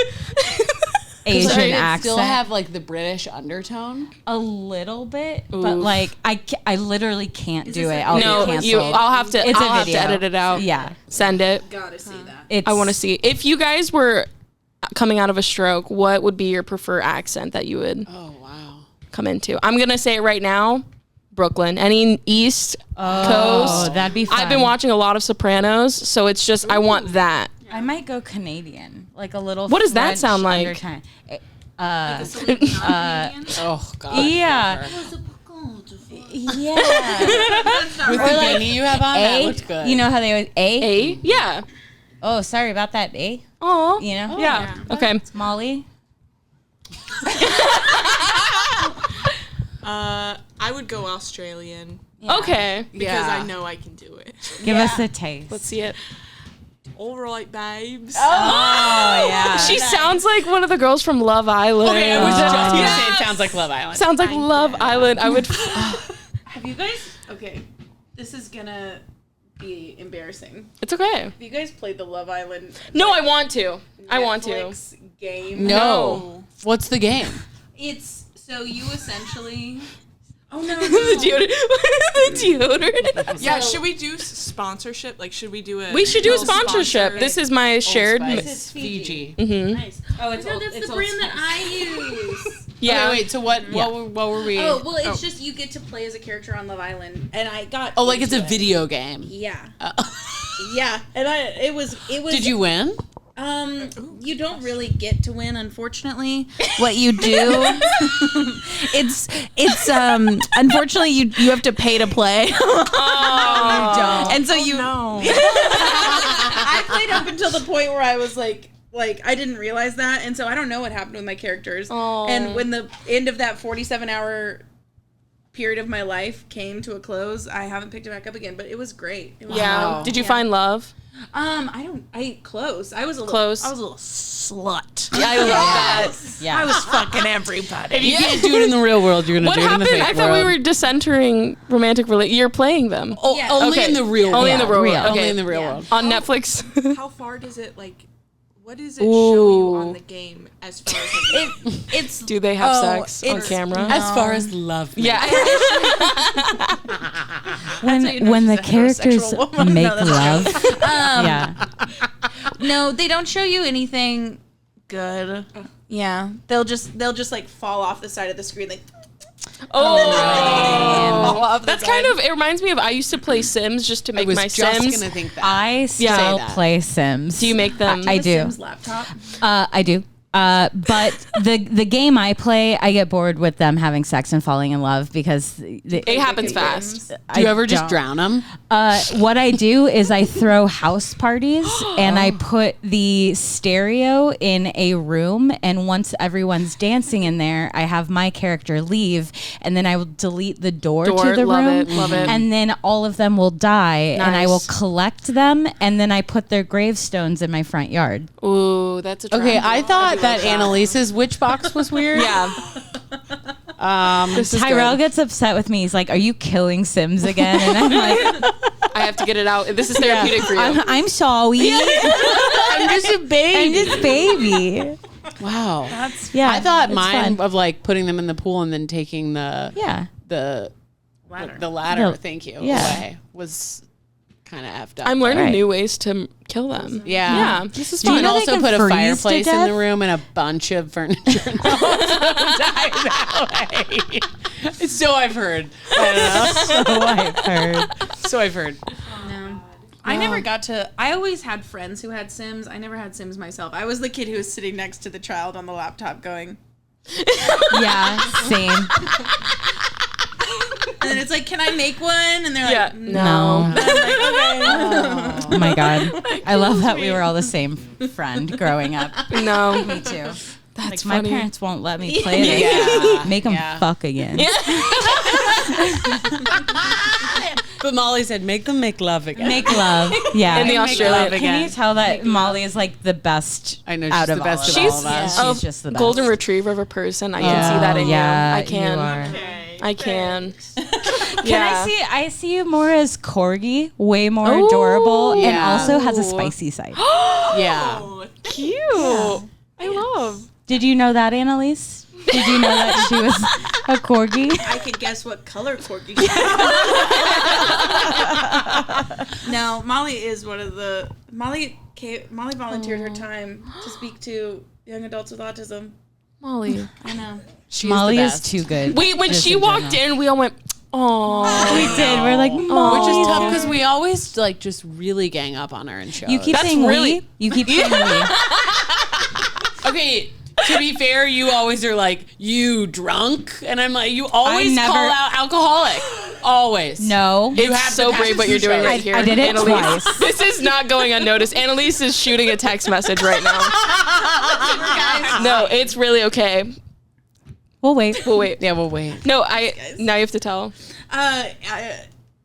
Asian Does it accent. still have like the British undertone? A little bit, but like I literally can't do it. I'll No, be canceled. I'll have to. It's a I'll have to video. edit it out. Yeah, Send it. Gotta see that. it's, I want to see. If you guys were coming out of a stroke, what would be your preferred accent that you would Oh wow. come into? I'm gonna say it right now. Brooklyn, any East Oh, Coast. that'd be fun. I've been watching a lot of Sopranos, so it's just I want that. I might go Canadian, like a little. What does that French sound like? undertone. Oh god. Yeah. never. Yeah. With the beanie you have on, that looks good. You know how they always A? Yeah. Oh, sorry about that. A. Oh. You know. Yeah. Okay. Molly. I would go Australian Okay. because I know I can do it. Give us a taste. Let's see it. All right, babes. Oh yeah. She sounds like one of the girls from Love Island. Okay, I was just gonna say it sounds like Love Island. Sounds like Love Island. I would. Have you guys? Okay, this is gonna be embarrassing. It's okay. Have you guys played the Love Island? No, I want to. I want to. Netflix game? No. What's the game? It's so you essentially. Oh no! The deodorant. Yeah, should we do sponsorship? Like, should we do a? We should do a little sponsorship. sponsor? This is my shared. Spice. This is Fiji. Mm-hmm. Nice. Oh, it's that's the brand that I use. Yeah. Okay, wait. So what were we? Oh well, it's just you get to play as a character on Love Island, and I got. Oh, like it's a into it. video game. Yeah. Yeah, and it was. Did you win? You don't really get to win, unfortunately. What you do, it's unfortunately you have to pay to play. Oh. And so you I played up until the point where I was like I didn't realize that, and so I don't know what happened with my characters. Oh. And when the end of that 47-hour period of my life came to a close, I haven't picked it back up again. But it was great. It was Yeah. Did you find love? Close. I was a Close. little slut. Yeah, I love that. Yeah. I was fucking everybody. If you can't do it in the real world, you're gonna What do it happened? in the fake I thought we world. were disentering romantic You're playing them. Oh, Yeah. only Okay. in the real world. Only in the real world. real. Okay. Only in the real world. On Netflix. How far does it like? What does it show you on the game as far as like, It's Do they have sex on it's- camera? As far as love. Yeah. when the characters heterosexual woman. make No, that's love. Yeah. No, they don't show you anything good. Yeah, they'll just like fall off the side of the screen like. Oh, that's kind of. It reminds me of. I used to play Sims just to I make was my just Sims. gonna think that. I still that. play Sims. Do you make them? I do. Sims laptop. I do. But the game I play, I get bored with them having sex and falling in love because It happens fast. Do you ever just drown them? What I do is I throw house parties and I put the stereo in a room, and once everyone's dancing in there, I have my character leave, and then I will delete the door to the love room, it, love it. and then all of them will die, and I will Nice. collect them, and then I put their gravestones in my front yard. Ooh, that's a Okay, trap. I thought that Annalise's witch box was weird. Yeah. This is Tyrell good. gets upset with me. He's like, "Are you killing Sims again?" And I'm like, I have to get it out. This is therapeutic for you. I'm sorry. I'm just a baby. I'm just baby. Wow. Yeah, I thought it's mine fun. of like putting them in the pool and then taking the Ladder. the ladder. The- Thank you. yeah. Away was kind of effed up. I'm learning Right. new ways to kill them. Yeah. Yeah. This is You fun. can know they also can put a freeze to fireplace in death? the room and a bunch of furniture. And die that way. So I've heard. I So I've heard. don't know. So I've heard. No. I never got to. I always had friends who had Sims. I never had Sims myself. I was the kid who was sitting next to the child on the laptop going, Yeah, same. and then it's like, "Can I make one?" And they're Yeah. like, No. And I'm like, okay. Oh my god. I love that we were all the same friend growing up. No. Me too. That's My funny. parents won't let me play this. Yeah. Make them Yeah. fuck again. But Molly said, make them make love again. Make love. Yeah. In the Make Australian. love again. Can you tell that Molly is like the best I know, she's out the of best all of of all of us? us. She's just the best. Golden retriever of a person. I can see that in yeah, you. I can. You are. I can. Can I see you more as corgi, way more Ooh, adorable, and yeah. also has a spicy side. Yeah. Cute. I love. Did you know that, Annalise? Did you know that she was a corgi? I could guess what color corgi. No, Molly is one of the Molly volunteered her time to speak to young adults with autism. Molly. I know. She's Molly the is best. too good. When just she in walked general. in, we all went, "Oh." We did. We're like, Molly. Which is tough because we always like just really gang up on her in shows. You keep That's saying really- we. You keep saying we. Okay, to be fair, you always are like, you drunk? And I'm like, you always never- call out alcoholic. Always. No. It's so brave what you're doing right here. I did it Annalise. twice. This is not going unnoticed. Annalise is shooting a text message right now. No, it's really okay. We'll wait. We'll wait. Yeah, we'll wait. No, now you have to tell.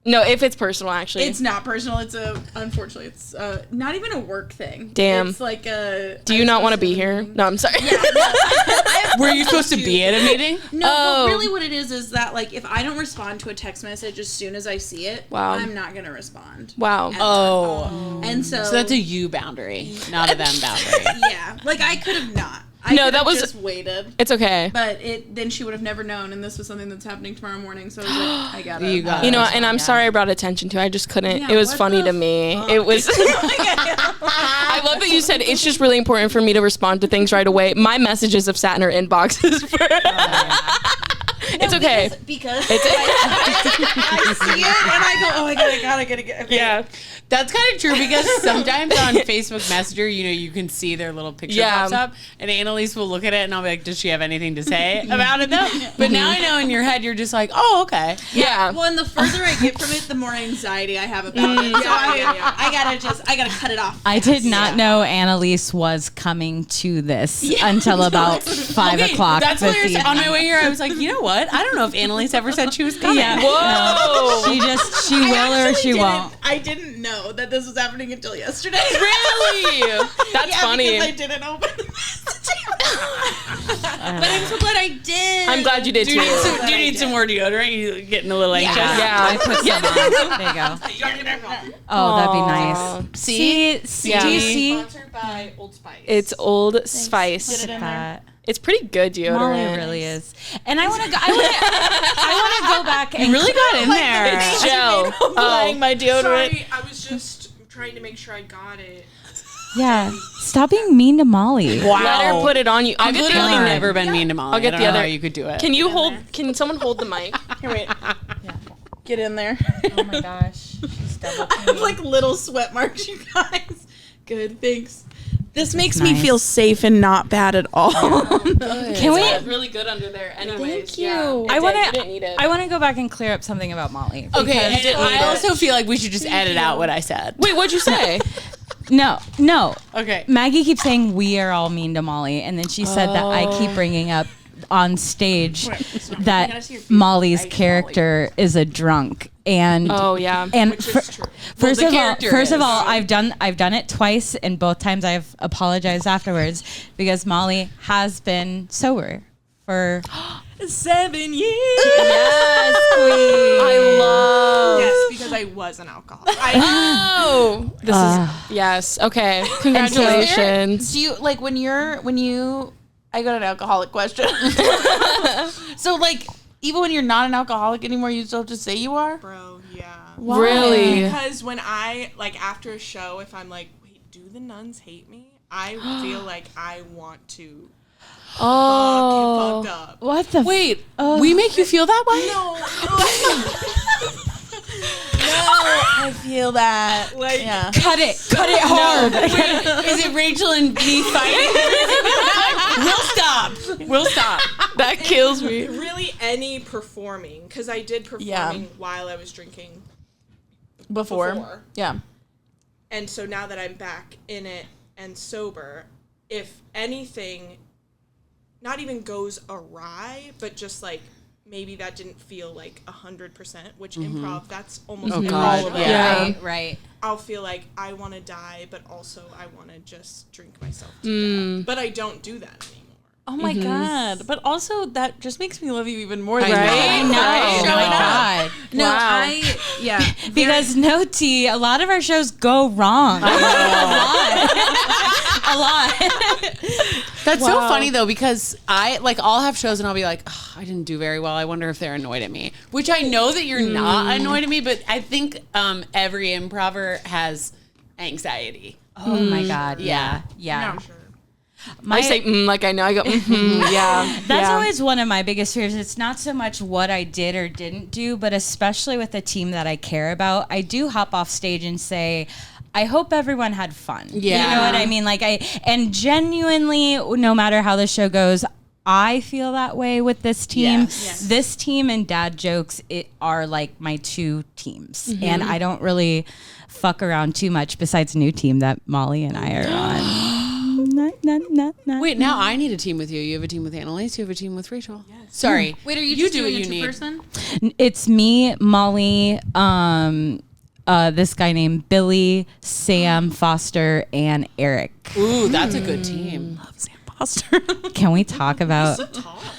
No, if it's personal, actually. It's not personal. Unfortunately, it's not even a work thing. Damn. It's like a. Do you not want to be here? No, I'm sorry. Yeah, no. Were you supposed to be at a meeting? No, Oh. but really what it is that, like, if I don't respond to a text message as soon as I see it, Wow. I'm not going to respond. Wow. Oh. And so So that's a you boundary, not a them boundary. yeah. Like, I could have not. No, that was- just waited. It's okay. But then she would have never known, and this was something that's happening tomorrow morning, so I was like, I gotta. You got You know, and I'm sorry I brought attention to it. I just couldn't. Yeah, It was what funny the to me. It was. I love that you said it's just really important for me to respond to things right away. My messages have sat in her inboxes for. It's okay. Because I see it, and I go, oh, I gotta get. Okay. Yeah. That's kind of true because sometimes on Facebook Messenger, you can see their little picture pops up, and Annalise will look at it, and I'll be like, "Does she have anything to say about it though?" But now I know in your head, you're just like, "Oh, okay." Yeah. Well, and the further I get from it, the more anxiety I have about it. So I gotta cut it off. I did not know Annalise was coming to this until about 5 o'clock That's this hilarious. evening. On my way here, I was like, you know what? I don't know if Annalise ever said she was coming. Yeah. Whoa. She will or she won't. I didn't know that this was happening until yesterday. Really? That's funny. Because I didn't open the message. But I'm so glad I did. I'm glad you did Do too. you need some more deodorant? You getting a little anxious? Yeah. I put some on. There you go. Oh, that'd be nice. See? Yeah. Do you see? Sponsored by Old Spice. It's Old Spice. Get it in there. It's pretty good deodorant. Molly really is. And I want to go. I want to go back and Really got in there. It's Joe. Buying my deodorant. Sorry, I was just trying to make sure I got it. Yeah. Stop being mean to Molly. Wow. Let her put it on you. I've literally God. never been mean to Molly. I'll get I don't the know other- how you could do it. Can you hold? Can someone hold the mic? Here, wait. Get in there. Oh my gosh. I have like little sweat marks, you guys. Good, thanks. This makes me nice. feel safe and not bad at all. Can we? It's really good under there. Anyways, Thank you. Yeah. I want You didn't need to. it. I want to go back and clear up something about Molly. Okay, and because- I also feel like we should just edit out what I said. Wait, what'd you say? No. Okay. Maggie keeps saying we are all mean to Molly, and then she said that I keep bringing up on stage that Molly's character is a drunk, and Oh yeah. and Which is true. first the of all, character is. I've done it twice, and both times I've apologized afterwards because Molly has been sober for 7 years. yes, queen. I love. Yes, because I was an alcoholic. Oh, this is yes. Okay, congratulations. Do you like when you? I got an alcoholic question. So like, even when you're not an alcoholic anymore, you still have to say you are. Bro, yeah. Why? Really? Because when I, like, after a show, if I'm like, wait, do the nuns hate me? I feel like I want to Oh, get fucked up. What the? Wait, we make you feel that way? I feel that. Like, Yeah. Cut it hard. Is it Rachel and me fighting? We'll stop. that kills me. really any performing, because I did performing while I was drinking Before. Yeah. And so now that I'm back in it and sober, if anything, not even goes awry, but just like maybe that didn't feel like 100%, which improv, that's almost Oh, all God. of it. Yeah. Right. I'll feel like I want to die, but also I want to just drink myself to death. But I don't do that anymore. Oh my god! But also that just makes me love you even more. I know. I know. Right. Oh my God. No, Wow. Because no tea, a lot of our shows go wrong. A lot. That's so funny though, because I'll have shows and I'll be like, oh, I didn't do very well. I wonder if they're annoyed at me. Which I know that you're not annoyed at me, but I think every improver has anxiety. Oh my God. Yeah. For sure. I say like I know. I go yeah. That's yeah. always one of my biggest fears. It's not so much what I did or didn't do, but especially with a team that I care about, I do hop off stage and say, I hope everyone had fun. Yeah. You know what I mean? And genuinely, no matter how the show goes, I feel that way with this team. Yes. This team and dad jokes are like my two teams. And I don't really fuck around too much besides new team that Molly and I are on. Wait, now I need a team with you. You have a team with Annalise. You have a team with Rachel. Yes. Sorry. Wait, are you You just do doing what a you need. two-person? It's me, Molly, this guy named Billy, Sam Foster, and Eric. Ooh, that's a good team. Love Sam Foster. Can we talk about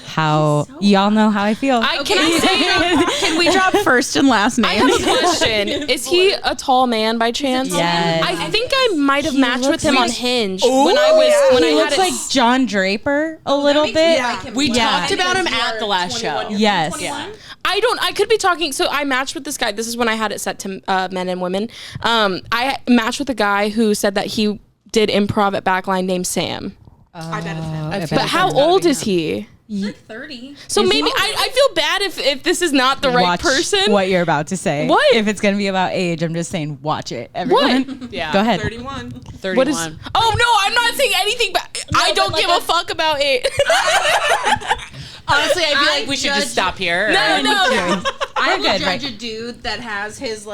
how y'all know how I feel? Can we drop first and last I have names? a question. Is he a tall man by chance? Yes. I think I might have matched with him on Hinge Ooh, when I He had looks it. like John Draper a little bit. We Yeah. talked about him at the last show. Yes. Yeah. I could be talking. So I matched with this guy. This is when I had it set to men and women. I matched with a guy who said that he did improv at Backline named Sam. I bet it's him. I feel But like how that's gotta old be is him. he? Like 30. So maybe I feel bad if this is not the right Watch person. what you're about to say. What? If it's going to be about age, I'm just saying watch it. Everyone. Yeah. Go ahead. 31. 31. What is? Oh no, I'm not saying anything. But I don't give a fuck about it. Honestly, I feel like we should just stop here. No. I would good, judge right. a dude that has his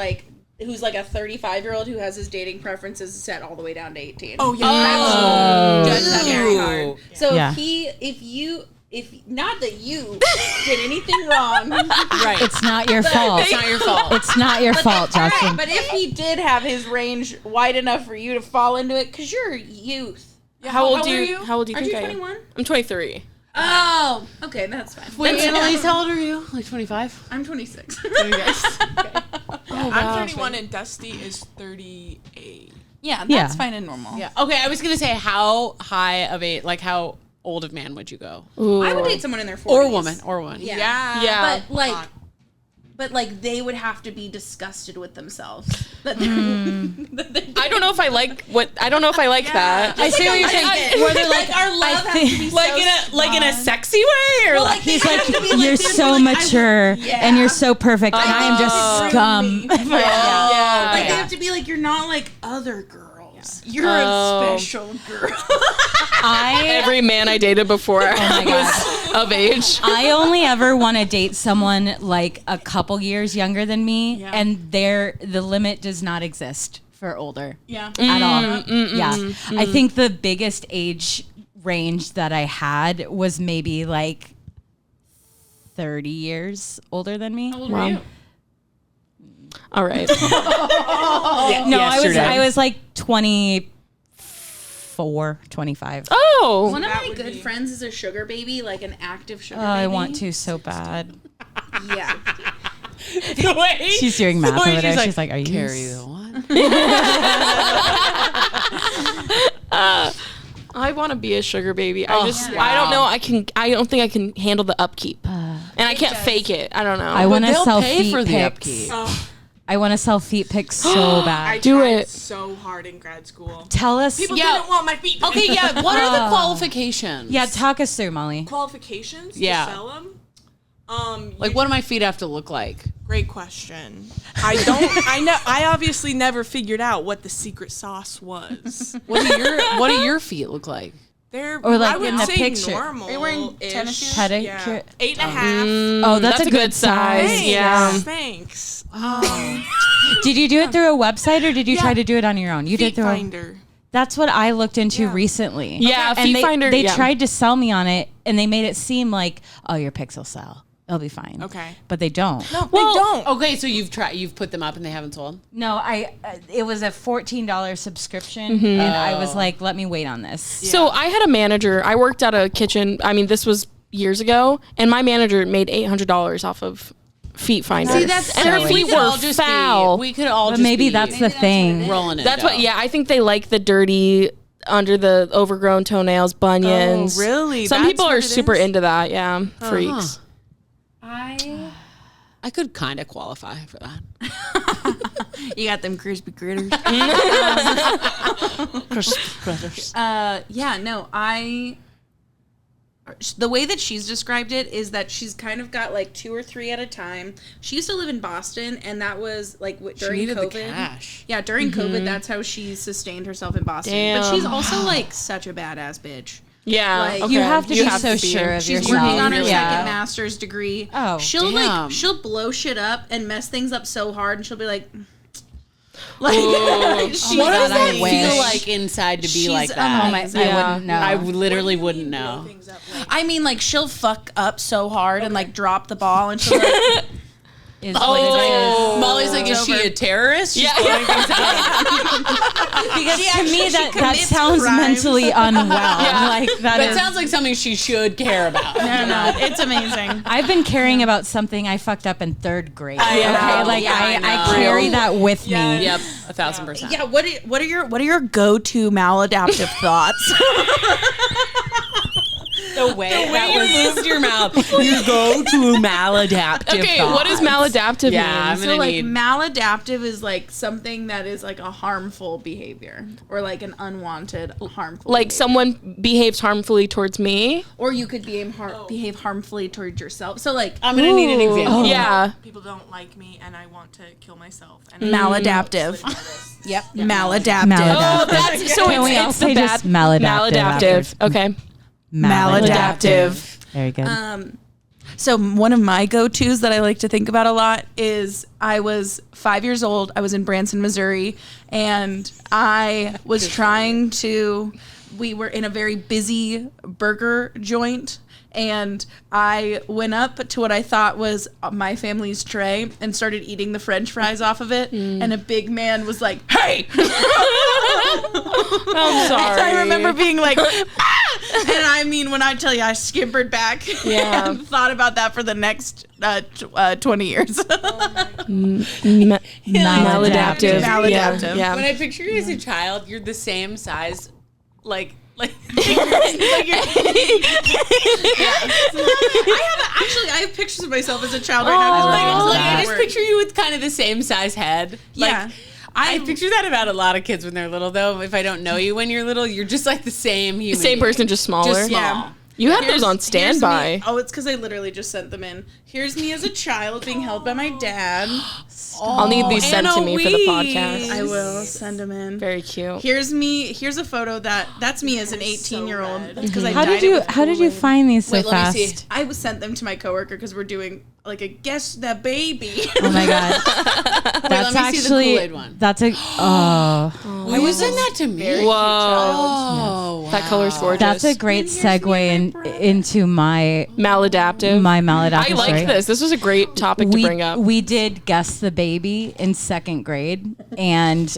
who's like a 35-year-old who has his dating preferences set all the way down to 18. Oh, yeah. I would judge that very hard. Ooh. So Yeah. if not that you did anything wrong, Right. It's not your fault. It's not your fault. It's not your fault, all right, Justin. but if he did have his range wide enough for you to fall into it, because you're youth. How old are do you? How old do you Aren't think you I am? 21? I'm 23. Oh, okay, that's fine. Wait, Annalise, how old are you? Like 25? I'm 26. I'm 31 and Dusty is 38. Yeah, that's Yeah. fine and normal. Yeah. Okay, I was gonna say how high of a how old of man would you go? Ooh. I would date someone in their 40s. Or woman. Yeah. Yeah. But they would have to be disgusted with themselves. That I don't know if I like that. I see what you're saying. Where they're like, our love has to be in a sexy way, or like he's like, you're so mature and you're so perfect, and I am just scum. Yeah. Like they have to be like, you're not like other girls. You're a special girl. Every man I dated before was of age. I only ever want to date someone like a couple years younger than me, and the limit does not exist for older. Yeah. At all. I think the biggest age range that I had was maybe like 30 years older than me. How old were you? All right. No, Yesterday. I was like 24, 25. Oh. One of That my would good be- friends is a sugar baby, like an active sugar baby. I want to so bad. Yeah. She's doing math over there. She's like, are you Carry the one? I want to be a sugar baby. I don't know. I don't think I can handle the upkeep. And I can't fake it. I don't know. I want to they'll sell pay feet for the pics. upkeep. I want to sell feet pics so I bad. Do tried it. so hard in grad school. Tell us. People Yeah. didn't want my feet. Okay, yeah. What are the qualifications? Yeah, talk us through, Molly. Qualifications Yeah. to sell them? Like, what do my feet have to look like? Great question. I obviously never figured out what the secret sauce was. What do your feet look like? They're Or, like, I would in the say picture. normal. Are you wearing tennis shoes? Pedicure? Yeah. 8.5. Oh, that's a good size. Thanks. Yeah. Thanks. Did you do it through a website or did you try to do it on your own? You did Feet through Finder. That's what I looked into recently. Yeah, and Feet Finder, They yeah. tried to sell me on it, and they made it seem like, oh, your pics will sell. It'll be fine. Okay. But they don't. No, they don't. Okay, so you've put them up and they haven't sold? No, it was a $14 subscription, and I was like, let me wait on this. So I had a manager. I worked at a kitchen. I mean, this was years ago, and my manager made $800 off of Feet Finder. See, that's and her we feet could were all just foul. we could all But just maybe be that's the thing. rolling it. That's what. Yeah, I think they like the dirty, under the overgrown toenails, bunions. Oh, really? Some That's people what are it super is? into that. Yeah, freaks. I could kind of qualify for that. You got them crispy critters. The way that she's described it is that she's kind of got like 2 or 3 at a time. She used to live in Boston, and that was like during needed COVID. the cash. Yeah, during COVID, that's how she sustained herself in Boston. But Damn. she's also like such a badass bitch. Yeah, Like, okay. You have to be have so to be. sure of She's yourself. working on her Yeah. second master's degree. Oh, damn. she'll blow shit up and mess things up so hard, and she'll be like, What does God, that I feel wish. like inside to be She's like that? amazing. I wouldn't know. I literally wouldn't know. I mean, like, she'll fuck up so hard and like drop the ball, and she'll like, Is what it is. Molly's like, is she a terrorist? She's blowing things up. Because to me that commits sounds crimes. mentally unwell. Like That sounds like something she should care about. no, it's amazing. I've been caring about something I fucked up in 3rd grade. I know. Okay, like Yeah, I know. I carry that with me. Yep, 1,000%. Yeah, what are your go-to maladaptive thoughts? The way you moved your mouth. You go to maladaptive. Okay, what does maladaptive Yeah, mean? I'm So gonna like need. maladaptive is like something that is like a harmful behavior or like an unwanted harmful Like behavior. someone behaves harmfully towards me? Or you could behave harmfully towards yourself. So like I'm gonna need an example. Yeah. People don't like me, and I want to kill myself. And maladaptive. Yep. Maladaptive. Maladaptive. Oh, that's so Can we all it's say the just bad maladaptive? Okay. Maladaptive. Very good. So one of my go-tos that I like to think about a lot is I was 5 years old. I was in Branson, Missouri, and I was we were in a very busy burger joint, and I went up to what I thought was my family's tray and started eating the French fries off of it, and a big man was like, "Hey!" I'm sorry. I remember being like, "Ah!" And I mean, when I tell you, I skimpered back Yeah. and thought about that for the next 20 years. Maladaptive. Maladaptive. Yeah. When I picture you as a child, you're the same size, like I have pictures of myself as a child right now. I just picture you with kind of the same size head. Yeah. I picture that about a lot of kids when they're little, though. If I don't know you when you're little, you're just like the same human. Same being. person, just smaller. Just small. Yeah. You had those on Here's standby. me. Oh, it's because I literally just sent them in. Here's me as a child being held by my dad. I'll need these sent to me for the Annalise. podcast. I will send them in. Very cute. Here's me. Here's a photo that's me as an 18-year-old. That's because I How dyed did you it with How did you Kool-Aid. find these so Wait, let me see. fast? I was sent them to my coworker because we're doing like a guess the baby. Oh my god, that's let me see the actually Kool-Aid one. that's a Will you send that to me? Whoa. Oh, That color's gorgeous. that's a great segue into my maladaptive. maladaptive. I like story. this. This was a great topic to bring up. We did Guess the Baby in 2nd grade. And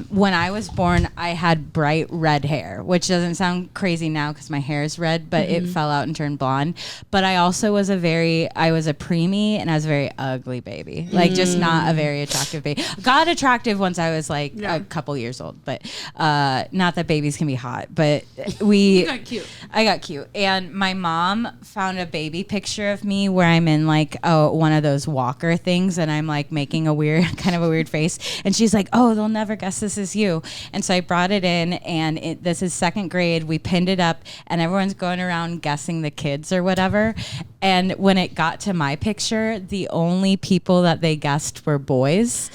when I was born, I had bright red hair, which doesn't sound crazy now because my hair is red, but it fell out and turned blonde. But I also was I was a preemie and I was a very ugly baby. Like just not a very attractive baby. Got attractive once I was like a couple years old, but not that babies can be hot. But You got cute. I got cute. And my mom found a baby picture of me where I'm in like one of those walker things and I'm like making a kind of a weird face. And she's like, oh, they'll never guess this is you. And so I brought it in and this is 2nd grade. We pinned it up and everyone's going around guessing the kids or whatever. And when it got to my picture, the only people that they guessed were boys.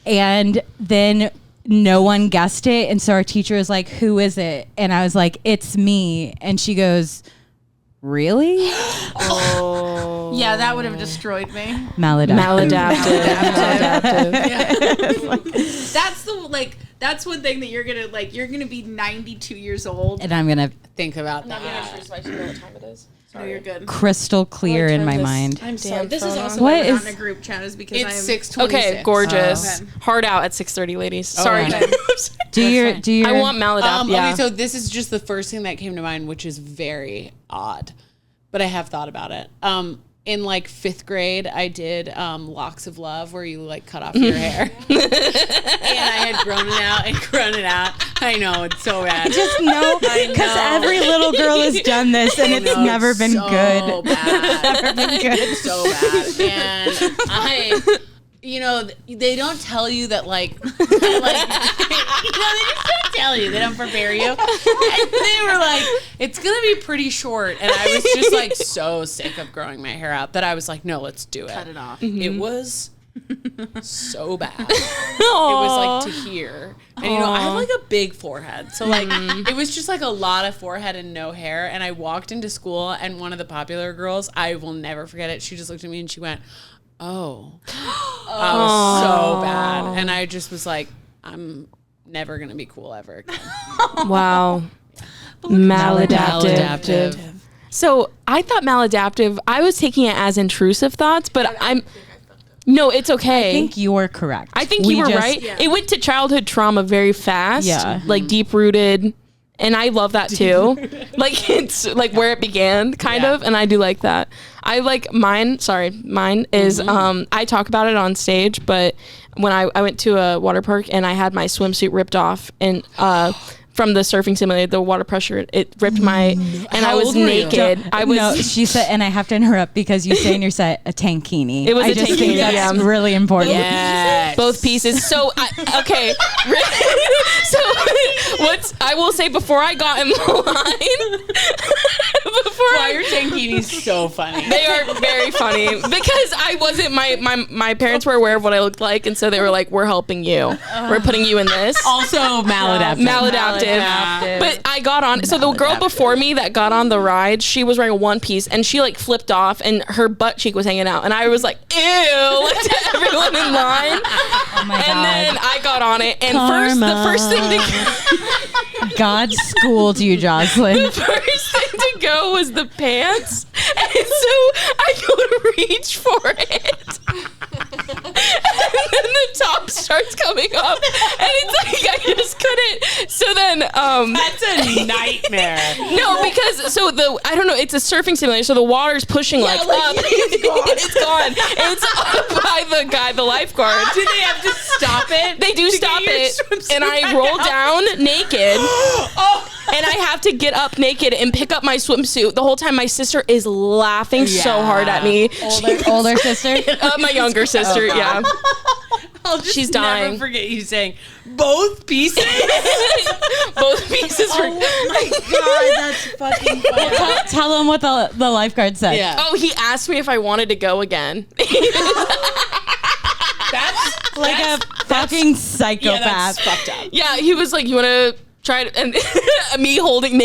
And then no one guessed it. And so our teacher was like, who is it? And I was like, it's me. And she goes, really? Oh. Yeah, that would have destroyed me. Maladaptive. Maladaptive. That's one thing that you're gonna be 92 years old. And I'm going to Think about that. Oh, you're good. crystal clear in my mind. I'm sorry. This is also What We're not is in a group chat is because It's I'm 6:26. Okay, gorgeous. Okay. Hard out at 6:30, ladies. Sorry. Okay. do your I want maladaptive. Yeah. Okay, so this is just the first thing that came to mind, which is very odd, but I have thought about it. In like 5th grade, I did Locks of Love, where you like cut off your hair, and I had grown it out. I know it's so bad. just know because every little girl has done this and it's never been so good. Bad. Never been good. So bad. And they don't tell you that they just don't tell you. They don't prepare you. And they were like, it's going to be pretty short. And I was just like so sick of growing my hair out that I was like, no, let's do it. Cut it off. It was so bad. It was like to here. And you know, I have like a big forehead. So like it was just like a lot of forehead and no hair. And I walked into school and one of the popular girls, I will never forget it. She just looked at me and she went, "Oh." I was so bad. And I just was like, I'm never going to be cool ever again. Wow. Maladaptive. So I thought maladaptive, I was taking it as intrusive thoughts, but no, it's okay. I think you were correct. I think you were right. Yeah. It went to childhood trauma very fast. Yeah. Like deep rooted. And I love that too. Like it's like where it began kind of. And I do like that. I like mine is, I talk about it on stage, but when I went to a water park and I had my swimsuit ripped off and, from the surfing simulator, the water pressure, it ripped my, and I was naked. No, she said, and I have to interrupt because you say in your set a tankini. It was a tankini. Just think that's really important. Yes. Both pieces. So, okay. So, I will say before I got in line, Why are tankinis so funny? They are very funny because I wasn't, my parents were aware of what I looked like, and so they were like, "We're helping you. We're putting you in this." Also maladaptive. But I got on. So the girl before me that got on the ride, she was wearing a one piece and she like flipped off and her butt cheek was hanging out. And I was like, ew, like to everyone in line. Oh my God. And then I got on it. And the first thing to God schooled you, Joslyne. the first thing to go was the pants. And so I go to reach for it. And then the top starts coming up, and it's like I just couldn't. So then, that's a nightmare. No, because I don't know. It's a surfing simulator, so the water's pushing up. It's gone. It's up by the lifeguard. Do they have to stop it? They do stop it, and I roll down naked. And I have to get up naked and pick up my swimsuit. The whole time my sister is laughing so hard at me. Older sister? My younger sister, yeah. She's dying. Never forget you saying both pieces. Both pieces were. Oh my God, that's fucking funny. Tell him what the lifeguard said. Yeah. Oh, he asked me if I wanted to go again. That's like a fucking psychopath. Yeah, that's fucked up. Yeah, he was like, "You want to try it?" And me holding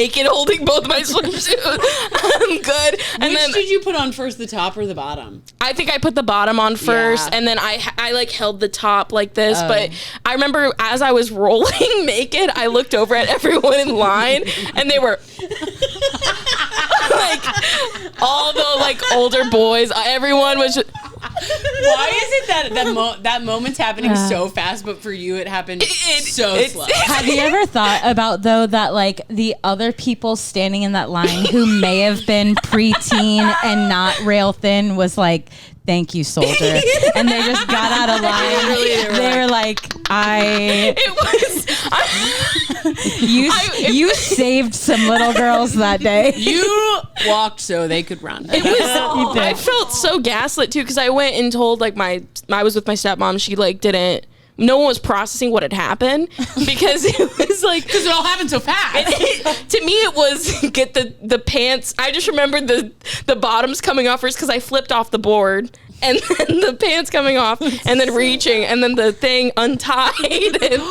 both my swimsuit. I'm good. And Which then did you put on first, the top or the bottom? I think I put the bottom on first, and then I like held the top like this. But I remember as I was rolling naked, I looked over at everyone in line, and they were like all the like older boys. Everyone was just. Why is it that moment's happening so fast, but for you it happened so slow? Have you ever thought about, though, that like the other people standing in that line who may have been preteen and not rail thin was like, "Thank you, soldier," and they just got out of line. They were like, you saved some little girls that day. You walked so they could run. It was. I felt so gaslit too because I went and told like I was with my stepmom. She like didn't. No one was processing what had happened because it was like because it all happened so fast. To me, it was get the pants. I just remembered the bottoms coming off first because I flipped off the board. And then the pants coming off, and then reaching, and then the thing untied. And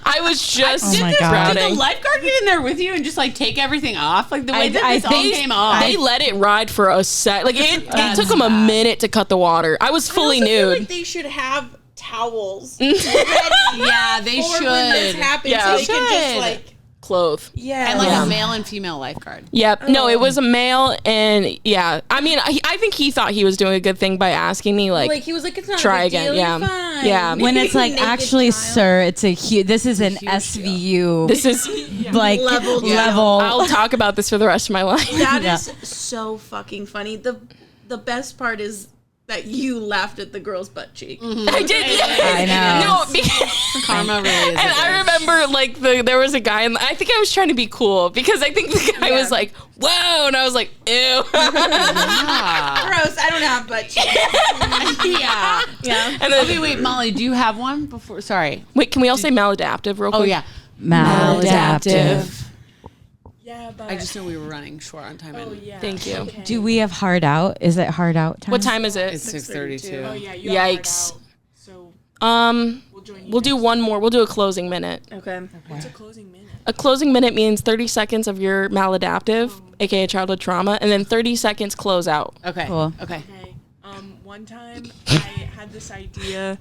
I was just drowning. Did the lifeguard get in there with you and just like take everything off? Like the way this all came off. They let it ride for a sec. Like it took them a minute to cut the water. I was fully nude. Feel like they should have towels ready. Yeah, they should. When this happens, so they can just like. Clothe. Yeah. And like a male and female lifeguard. Yep. Oh. No, it was a male, and yeah. I mean, I think he thought he was doing a good thing by asking me, like he was like, "It's not try a big again." deal, Yeah. you're fine. Yeah. When it's like, actually, sir, it's this is an SVU. This is like level. I'll talk about this for the rest of my life. That is so fucking funny. The best part is that you laughed at the girl's butt cheek. Mm-hmm. I did. Yeah. I know. No, because karma really is. And I remember like there was a guy, and I think I was trying to be cool because I think the guy was like, "Whoa," and I was like, "Ew." Gross. I don't have butt cheeks. Yeah. And then, wait, Molly, do you have one before? Sorry. Wait, can we all say maladaptive real quick? Oh yeah. Maladaptive. Yeah, but I just know we were running short on time. Oh yeah. Thank you. Okay. Do we have hard out? Is it hard out time? Oh yeah. Thank you. Okay. Do we have hard out? Is it hard out time? What time is it? It's 6:32. Oh yeah. You have Yikes. hard out, so We'll join you we'll do next. one more. We'll do a closing minute. Okay. What's a closing minute? A closing minute means 30 seconds of your maladaptive, aka childhood trauma, and then 30 seconds close out. Okay. Cool. Okay. Okay. One time I had this idea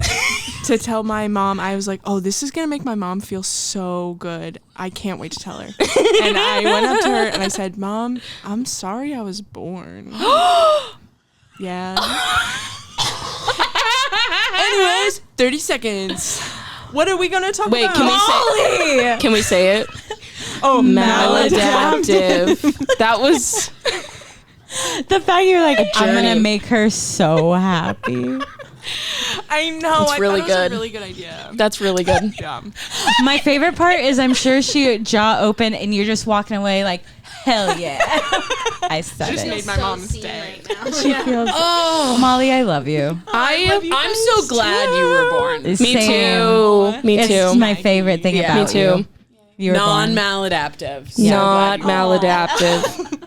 to tell my mom. I was like, "Oh, this is gonna make my mom feel so good. I can't wait to tell her." And I went up to her and I said, "Mom, I'm sorry I was born." Yeah. Anyways, 30 seconds. What are we gonna talk Wait, about? can we say it? Oh, Maladaptive. That was The fact you're like, I'm gonna make her so happy. I know. It's I really thought it was good. a really good idea. that's really good. Yeah. My favorite part is I'm sure she jaw open and you're just walking away like, hell yeah. I said Just it. made my mom's day. She feels. Oh, Molly, I love you. I'm so glad you were born. Me Same. too. Me It's too. my favorite thing Yeah. about Me too. you. You were born. Non-maladaptive. So Not glad maladaptive.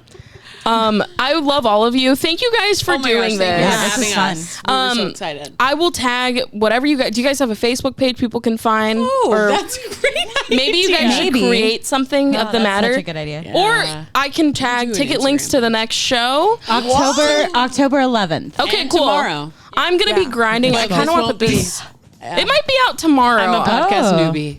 I love all of you. Thank you guys for Oh my doing gosh, thank you this. for Yeah, this is having fun. us. We were so excited. I will tag whatever you guys. Do you guys have a Facebook page people can find? Oh, that's a great idea. maybe you guys should Maybe. create something Oh, of the that's matter. Such a good idea. Or I can tag do an ticket links Instagram. to the next show. October 11th. Okay, And cool. tomorrow. I'm gonna be grinding. I kind of want to put this. It might be out tomorrow. I'm a podcast Oh. newbie.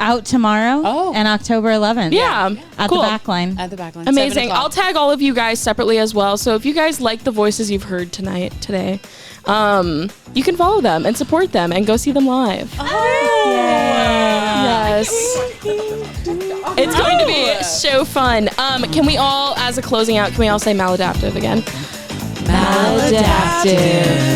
Out tomorrow. Oh. And October 11th. Yeah, At cool. the back line. At the back line. Amazing. 7 o'clock. I'll tag all of you guys separately as well. So if you guys like the voices you've heard today, you can follow them and support them and go see them live. Yes. It's going to be so fun. Can we all, as a closing out, can we all say maladaptive again? Maladaptive.